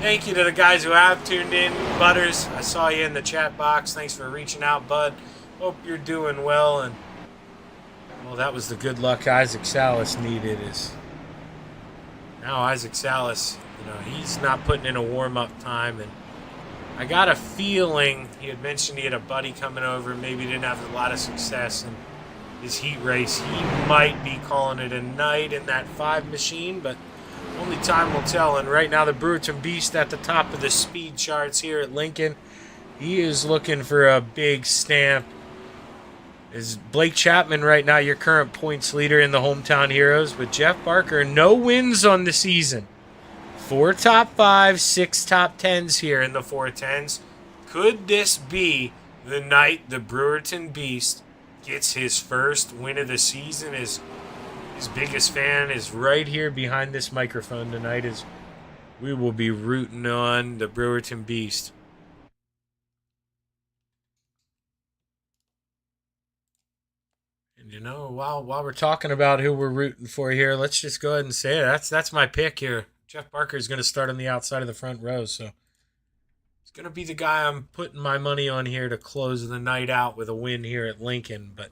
thank you to the guys who have tuned in. Butters, I saw you in the chat box. Thanks for reaching out, bud. Hope you're doing well. And well, that was the good luck Isaac Salas needed. Is now Isaac Salas, he's not putting in a warm-up time, and I got a feeling he had mentioned he had a buddy coming over. Maybe didn't have a lot of success in his heat race. He might be calling it a night in that 5 machine, but only time will tell. And right now, the Brewerton Beast at the top of the speed charts here at Lincoln. He is looking for a big stamp. Is Blake Chapman right now your current points leader in the Hometown Heroes? But Jeff Barker, no wins on the season. 4 top 5s, 6 top 10s here in the 410s. Could this be the night the Brewerton Beast gets his first win of the season? His biggest fan is right here behind this microphone tonight, as we will be rooting on the Brewerton Beast. And while we're talking about who we're rooting for here, let's just go ahead and say it. That's my pick here. Jeff Barker is going to start on the outside of the front row, so it's going to be the guy I'm putting my money on here to close the night out with a win here at Lincoln. But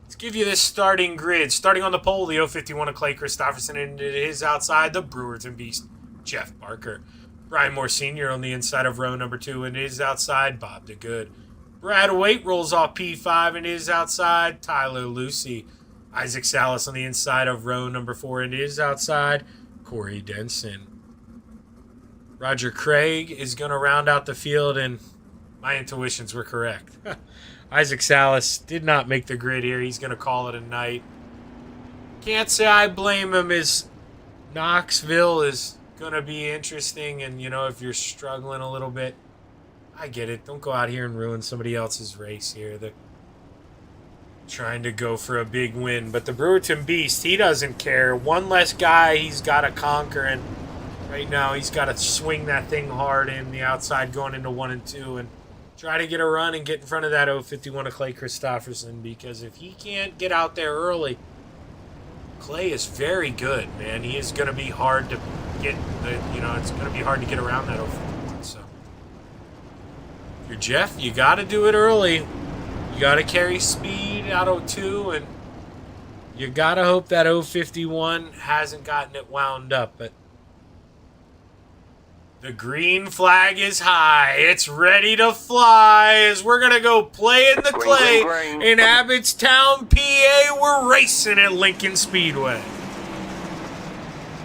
let's give you this starting grid. Starting on the pole, the 051 of Clay Christopherson, and it is outside the Brewerton Beast, Jeff Barker. Brian Moore Sr. on the inside of row number 2, and it is outside Bob DeGood. Brad Waite rolls off P5 and is outside Tyler Lucy. Isaac Salas on the inside of row number 4 and is outside Corey Denson. Roger Craig is going to round out the field, and my intuitions were correct. Isaac Salas did not make the grid here. He's going to call it a night. Can't say I blame him, as Knoxville is going to be interesting, and if you're struggling a little bit, I get it. Don't go out here and ruin somebody else's race here. They're trying to go for a big win. But the Brewerton Beast, he doesn't care. One less guy he's got to conquer. And right now he's got to swing that thing hard in the outside going into 1 and 2. And try to get a run and get in front of that 051 of Clay Christopherson. Because if he can't get out there early, Clay is very good, man. He is going to be hard to get, it's going to be hard to get around that 051. So if you're Jeff, you got to do it early. You got to carry speed out of 2, and you got to hope that 051 hasn't gotten it wound up. But the green flag is high. It's ready to fly as we're going to go play in the clay in Abbottstown, PA. We're racing at Lincoln Speedway.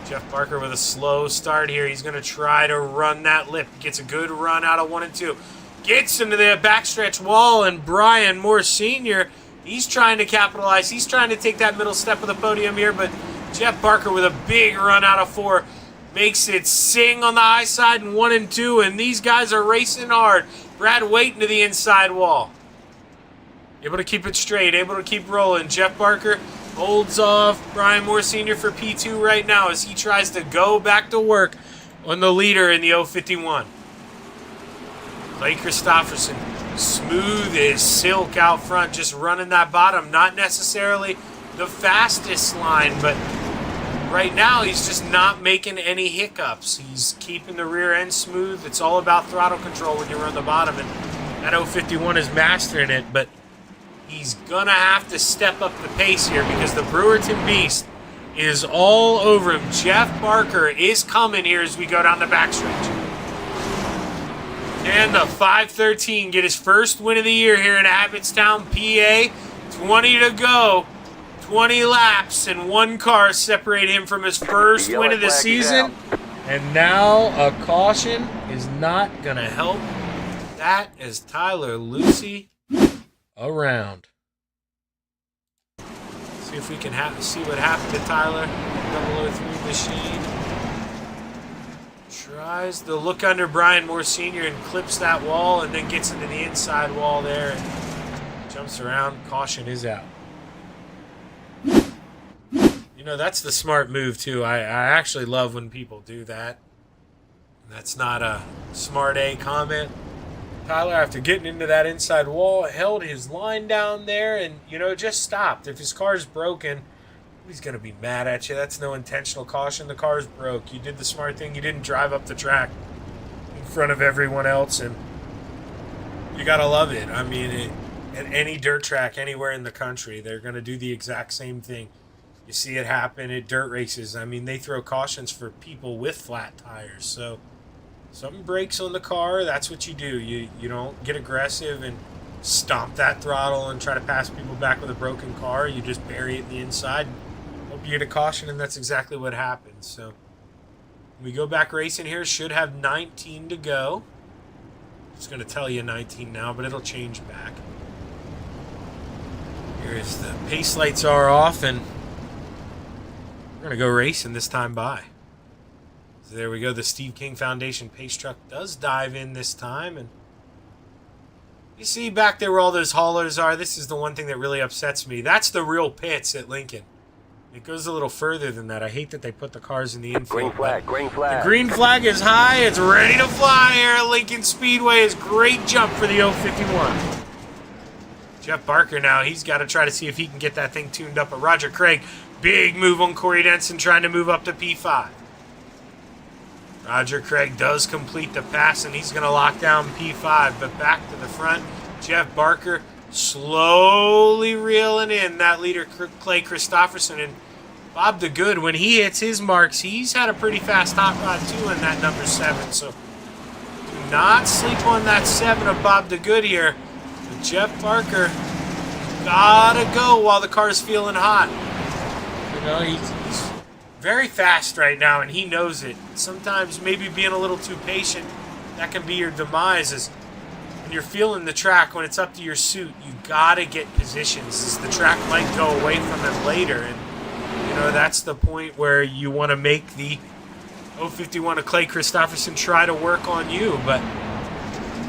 Jeff Barker with a slow start here. He's going to try to run that lip. Gets a good run out of 1 and 2. Gets into the backstretch wall, and Brian Moore Sr., he's trying to capitalize. He's trying to take that middle step of the podium here, but Jeff Barker with a big run out of 4 makes it sing on the high side in 1 and 2, and these guys are racing hard. Brad waiting to the inside wall. Able to keep it straight, able to keep rolling. Jeff Barker holds off Brian Moore Sr. for P2 right now as he tries to go back to work on the leader in the 051. Clay Christopherson, smooth as silk out front, just running that bottom. Not necessarily the fastest line, but right now he's just not making any hiccups. He's keeping the rear end smooth. It's all about throttle control when you run the bottom, and that 051 is mastering it, but he's going to have to step up the pace here because the Brewerton Beast is all over him. Jeff Barker is coming here as we go down the backstretch. And the 513 get his first win of the year here in Abbottstown, PA. 20 to go. 20 laps, and 1 car separate him from his first win of the season. And now a caution is not going to help that as Tyler Lucy around. See if we can see what happened to Tyler. 003 machine. Tries to look under Brian Moore Sr. and clips that wall and then gets into the inside wall there and jumps around. Caution is out. You know, that's the smart move, too. I actually love when people do that. That's not a smart A comment. Tyler, after getting into that inside wall, held his line down there and, you know, just stopped. If his car's broken, he's going to be mad at you. That's no intentional caution. The car's broke. You did the smart thing. You didn't drive up the track in front of everyone else, and you got to love it. I mean, at any dirt track anywhere in the country, they're going to do the exact same thing. You see it happen at dirt races. I mean, they throw cautions for people with flat tires. So something breaks on the car, that's what you do. You don't get aggressive and stomp that throttle and try to pass people back with a broken car. You just bury it in the inside and hope you get a caution, and that's exactly what happens. So we go back racing here. Should have 19 to go. Just going to tell you 19 now, but it'll change back. Here's the pace lights are off, and we're going to go racing this time by. So there we go. The Steve King Foundation pace truck does dive in this time. And you see back there where all those haulers are, this is the one thing that really upsets me. That's the real pits at Lincoln. It goes a little further than that. I hate that they put the cars in the infield. Green flag, green flag. The green flag is high. It's ready to fly here at Lincoln Speedway. Is great jump for the 051. Jeff Barker now, he's got to try to see if he can get that thing tuned up. But Roger Craig, big move on Corey Denson, trying to move up to P5. Roger Craig does complete the pass, and he's going to lock down P5. But back to the front, Jeff Barker slowly reeling in that leader, Clay Christopherson. And Bob the Good, when he hits his marks, he's had a pretty fast hot rod, too, in that number 7. So do not sleep on that 7 of Bob the Good here. But Jeff Barker gotta go while the car's feeling hot. You know, he's very fast right now, and he knows it. Sometimes maybe being a little too patient, that can be your demise. Is when you're feeling the track, when it's up to your suit, you gotta get positions, as the track might go away from him later. And, you know, that's the point where you want to make the 051 of Clay Christopherson try to work on you. But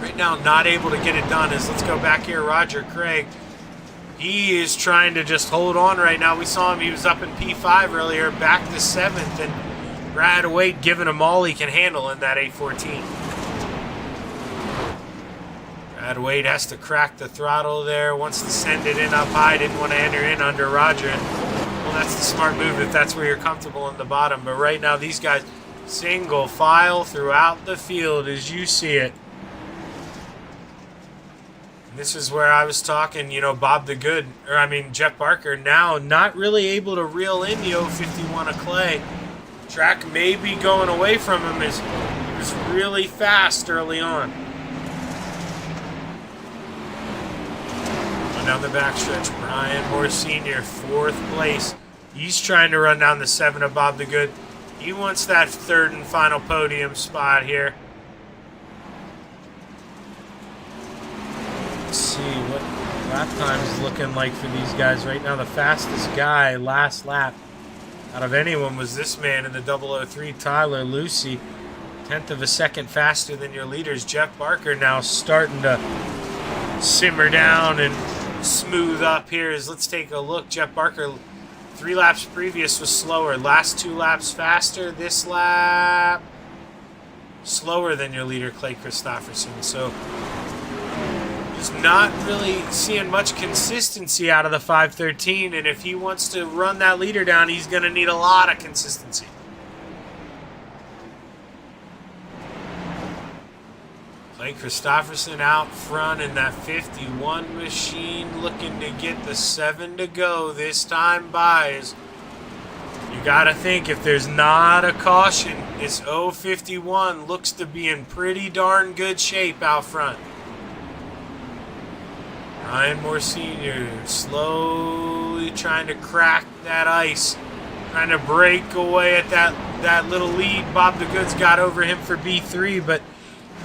right now, not able to get it done. As let's go back here, Roger Craig. He is trying to just hold on right now. We saw him, he was up in P5 earlier, back to 7th, and Brad Wade giving him all he can handle in that 814. Brad Wade has to crack the throttle there, wants to send it in up high, didn't want to enter in under Roger. And, well, that's the smart move if that's where you're comfortable in the bottom. But right now, these guys single file throughout the field as you see it. This is where I was talking, you know, Bob the Good, Jeff Barker now not really able to reel in the 051 of Clay. Track may be going away from him as he was really fast early on. Going down the backstretch, Brian Moore Sr., 4th place. He's trying to run down the 7 of Bob the Good. He wants that 3rd and final podium spot here. Let's see what lap time is looking like for these guys right now. The fastest guy last lap out of anyone was this man in the 003, Tyler Lucy. 1/10 of a second faster than your leaders. Jeff Barker now starting to simmer down and smooth up here. Let's take a look. Jeff Barker, 3 laps previous was slower. Last 2 laps faster. This lap slower than your leader, Clay Christopherson. So just not really seeing much consistency out of the 513, and if he wants to run that leader down, he's going to need a lot of consistency. Clay Christopherson out front in that 51 machine, looking to get the 7 to go this time by. You got to think, if there's not a caution, this 051 looks to be in pretty darn good shape out front. Ryan Moore Sr. slowly trying to crack that ice, trying to break away at that little lead Bob the Good's got over him for B3, but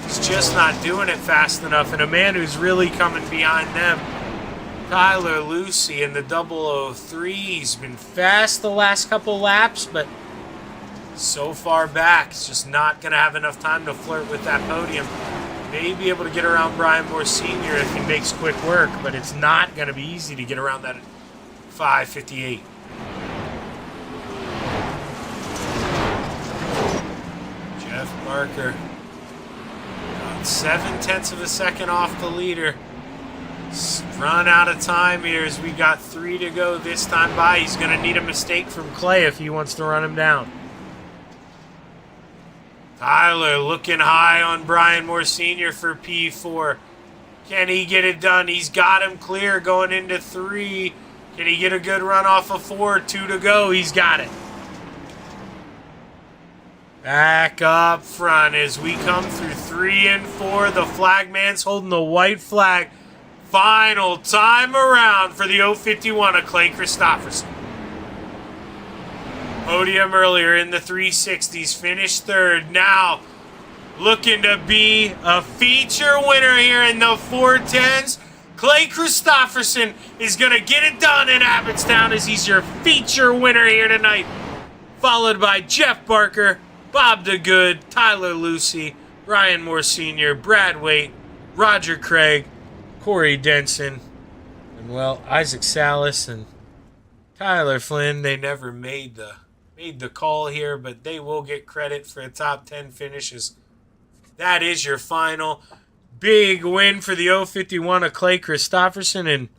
He's just not doing it fast enough. And a man who's really coming behind them, Tyler Lucy in the 003. He's been fast the last couple laps, but so far back, he's just not going to have enough time to flirt with that podium. May be able to get around Brian Moore Sr. if he makes quick work, but it's not going to be easy to get around that 5:58. Jeff Barker got 0.7 of a second off the leader. Run out of time here as we got 3 to go this time by. He's going to need a mistake from Clay if he wants to run him down. Tyler looking high on Brian Moore Sr. for P4. Can he get it done? He's got him clear going into 3. Can he get a good run off of 4? 2 to go. He's got it. Back up front as we come through 3 and 4. The flagman's holding the white flag. Final time around for the 051 of Clay Christopherson. Podium earlier in the 360s, finished 3rd. Now looking to be a feature winner here in the 410s. Clay Christopherson is going to get it done in Abbottstown as he's your feature winner here tonight. Followed by Jeff Barker, Bob DeGood, Tyler Lucy, Brian Moore Sr., Brad Waite, Roger Craig, Corey Denson, and well, Isaac Salas and Tyler Flynn. They never made the call here, but they will get credit for a top 10 finishes. That is your final big win for the 051 of Clay Christopherson, and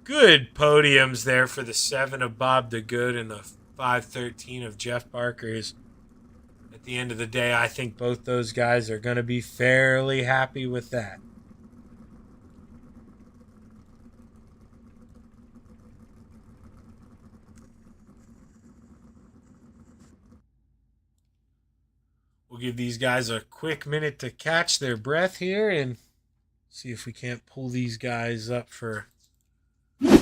good podiums there for the 7 of Bob DeGood and the 513 of Jeff Barker. At the end of the day, I think both those guys are going to be fairly happy with that. We'll give these guys a quick minute to catch their breath here and see if we can't pull these guys up for a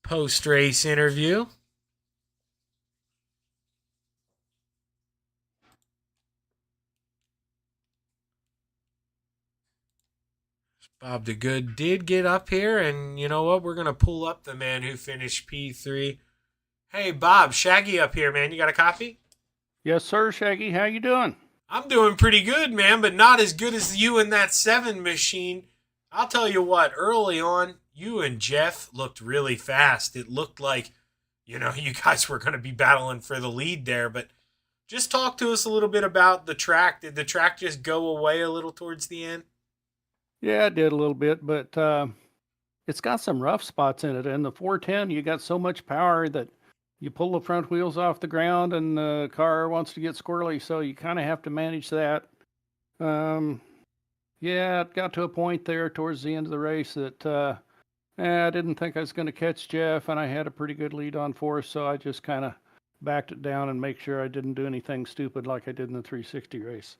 post-race interview. Bob DeGood did get up here, and you know what? We're going to pull up the man who finished P3. Hey, Bob, Shaggy up here, man. You got a copy? Yes, sir, Shaggy. How you doing? I'm doing pretty good, man, but not as good as you and that 7 machine. I'll tell you what, early on, you and Jeff looked really fast. It looked like, you guys were going to be battling for the lead there, but just talk to us a little bit about the track. Did the track just go away a little towards the end? Yeah, it did a little bit, but it's got some rough spots in it. And the 410, you got so much power that you pull the front wheels off the ground and the car wants to get squirrely, so you kind of have to manage that. Yeah, it got to a point there towards the end of the race that I didn't think I was going to catch Jeff, and I had a pretty good lead on 4, so I just kind of backed it down and make sure I didn't do anything stupid like I did in the 360 race.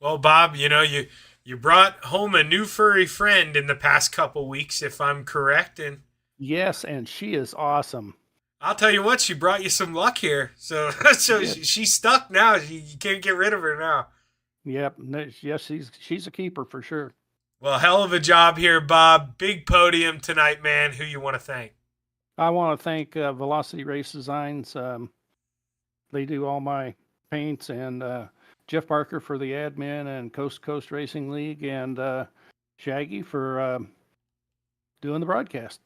Well, Bob, you brought home a new furry friend in the past couple weeks, if I'm correct. And yes, and she is awesome. I'll tell you what, she brought you some luck here. So Yeah. she's stuck now. You can't get rid of her now. Yep. Yes, she's a keeper for sure. Well, hell of a job here, Bob. Big podium tonight, man. Who you want to thank? I want to thank Velocity Race Designs. They do all my paints, and Jeff Barker for the admin, and Coast to Coast Racing League, and Shaggy for doing the broadcast.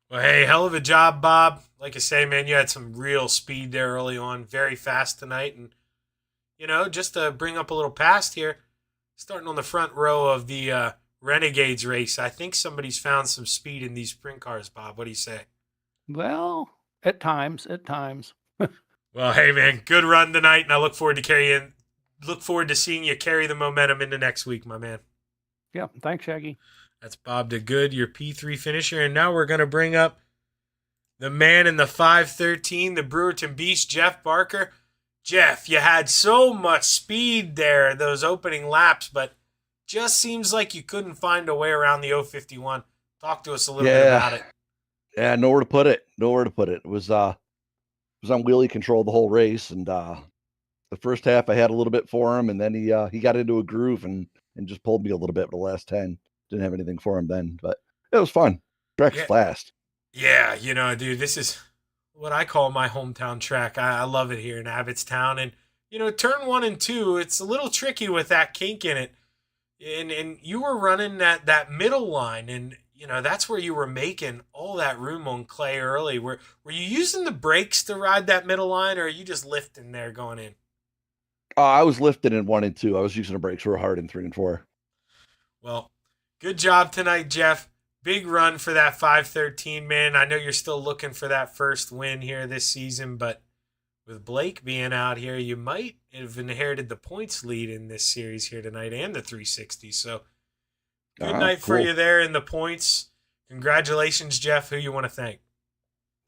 Well, hey, hell of a job, Bob. Like I say, man, you had some real speed there early on. Very fast tonight. And, just to bring up a little past here, starting on the front row of the Renegades race, I think somebody's found some speed in these sprint cars, Bob. What do you say? Well, at times. Well, hey, man, good run tonight, and I look forward to seeing you carry the momentum into next week, my man. Yeah, thanks, Shaggy. That's Bob DeGood, your P3 finisher. And now we're going to bring up the man in the 513, the Brewerton Beast, Jeff Barker. Jeff, you had so much speed there, those opening laps, but just seems like you couldn't find a way around the 051. Talk to us a little bit about it. Yeah, nowhere to put it. It was on wheelie control the whole race, and The first half I had a little bit for him, and then he got into a groove and just pulled me a little bit. But the last 10 didn't have anything for him then, but it was fun. Track's fast. Yeah, you know, dude, this is what I call my hometown track. I love it here in Abbottstown. And, you know, turn 1 and 2, it's a little tricky with that kink in it. And you were running that middle line, and, you know, that's where you were making all that room on Clay early. Were you using the brakes to ride that middle line, or are you just lifting there going in? I was lifting in 1 and 2. I was using the brakes real hard in 3 and 4. Well, good job tonight, Jeff. Big run for that 513, man. I know you're still looking for that first win here this season, but with Blake being out here, you might have inherited the points lead in this series here tonight and the 360. So good night for you there in the points. Congratulations, Jeff. Who you want to thank?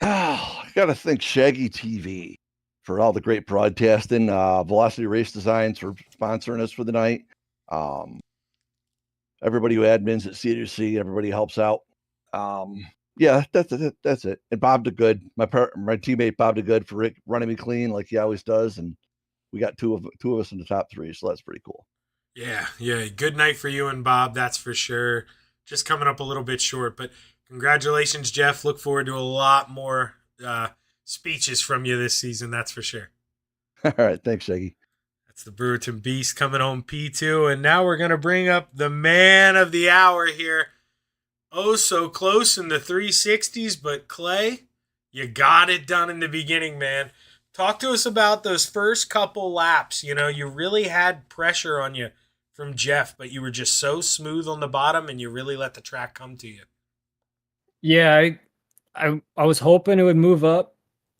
I got to thank Shaggy TV for all the great broadcasting. Velocity Race Designs for sponsoring us for the night. Everybody who admins at C2C, everybody helps out. Yeah, that's it. And Bob DeGood, my teammate Bob DeGood, for running me clean like he always does, and we got two of us in the top 3, so that's pretty cool. Yeah. Good night for you and Bob, that's for sure. Just coming up a little bit short, but congratulations, Jeff. Look forward to a lot more speeches from you this season, that's for sure. All right, thanks, Shaggy. That's the Brewerton Beast coming home P2, and now we're going to bring up the man of the hour here. Oh, so close in the 360s, but Clay, you got it done in the beginning, man. Talk to us about those first couple laps. You know, you really had pressure on you from Jeff, but you were just so smooth on the bottom, and you really let the track come to you. Yeah, I was hoping it would move up,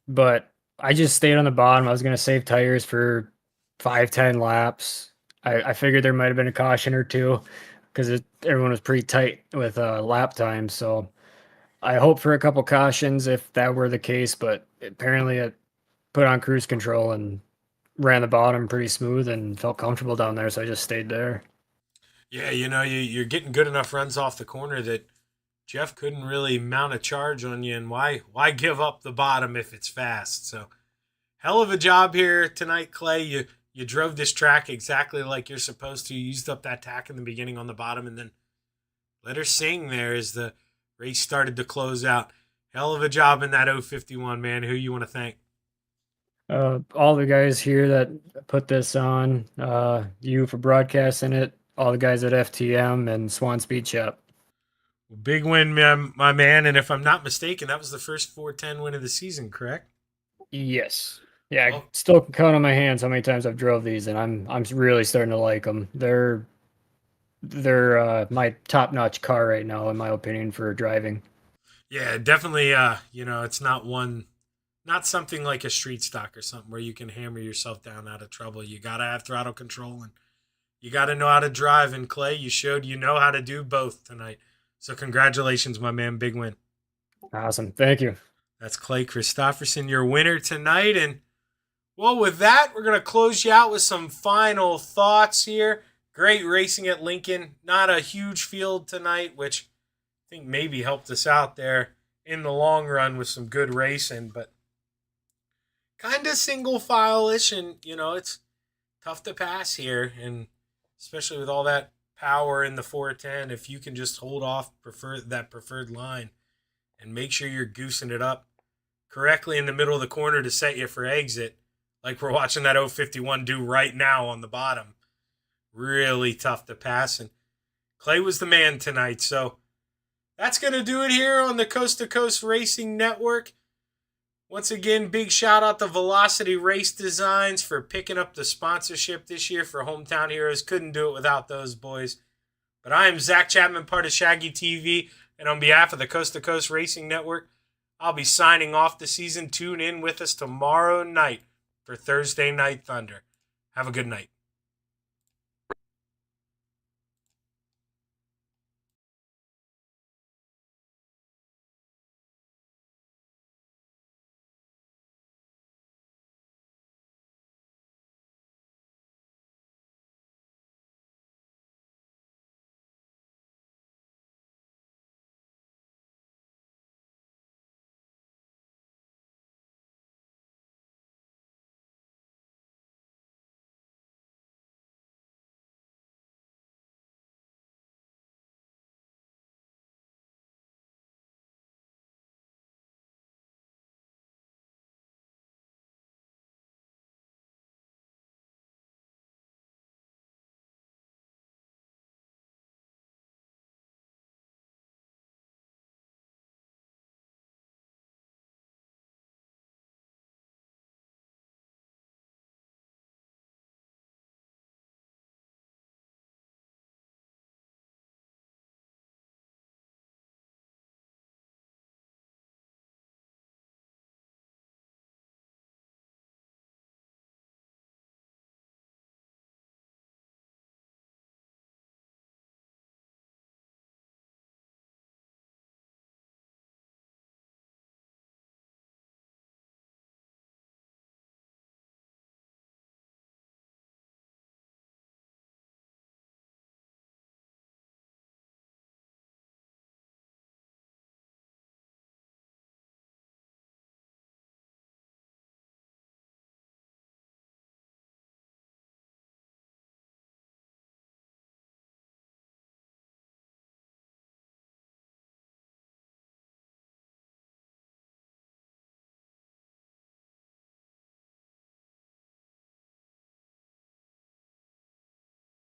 but I just stayed on the bottom. I was going to save tires for 5-10 laps. I figured there might have been a caution or two because everyone was pretty tight with lap time. So I hope for a couple cautions if that were the case, but apparently I put on cruise control and ran the bottom pretty smooth and felt comfortable down there. So I just stayed there. Yeah, you know, you're getting good enough runs off the corner that Jeff couldn't really mount a charge on you, and why give up the bottom if it's fast? So hell of a job here tonight, Clay. You drove this track exactly like you're supposed to. You used up that tack in the beginning on the bottom, and then let her sing there as the race started to close out. Hell of a job in that 051, man. Who you want to thank? All the guys here that put this on, you for broadcasting it, all the guys at FTM and Swan Speed Shop. Big win, my man. And if I'm not mistaken, that was the first 410 win of the season, correct? Yes. Yeah, I still can count on my hands how many times I've drove these, and I'm really starting to like them. They're my top-notch car right now, in my opinion, for driving. Yeah, definitely. You know, it's not something like a street stock or something where you can hammer yourself down out of trouble. You gotta have throttle control and you gotta know how to drive. And Clay, you showed you know how to do both tonight. So congratulations, my man. Big win. Awesome. Thank you. That's Clay Christopherson, your winner tonight. And well, with that, we're going to close you out with some final thoughts here. Great racing at Lincoln. Not a huge field tonight, which I think maybe helped us out there in the long run with some good racing, but kind of single file-ish, and, you know, it's tough to pass here, and especially with all that power in the 410, if you can just hold off that preferred line and make sure you're goosing it up correctly in the middle of the corner to set you for exit, like we're watching that 051 do right now on the bottom. Really tough to pass, and Clay was the man tonight. So that's going to do it here on the Coast to Coast Racing Network. Once again, big shout out to Velocity Race Designs for picking up the sponsorship this year for Hometown Heroes. Couldn't do it without those boys. But I am Zach Chapman, part of Shaggy TV, and on behalf of the Coast to Coast Racing Network, I'll be signing off the season. Tune in with us tomorrow night for Thursday Night Thunder. Have a good night.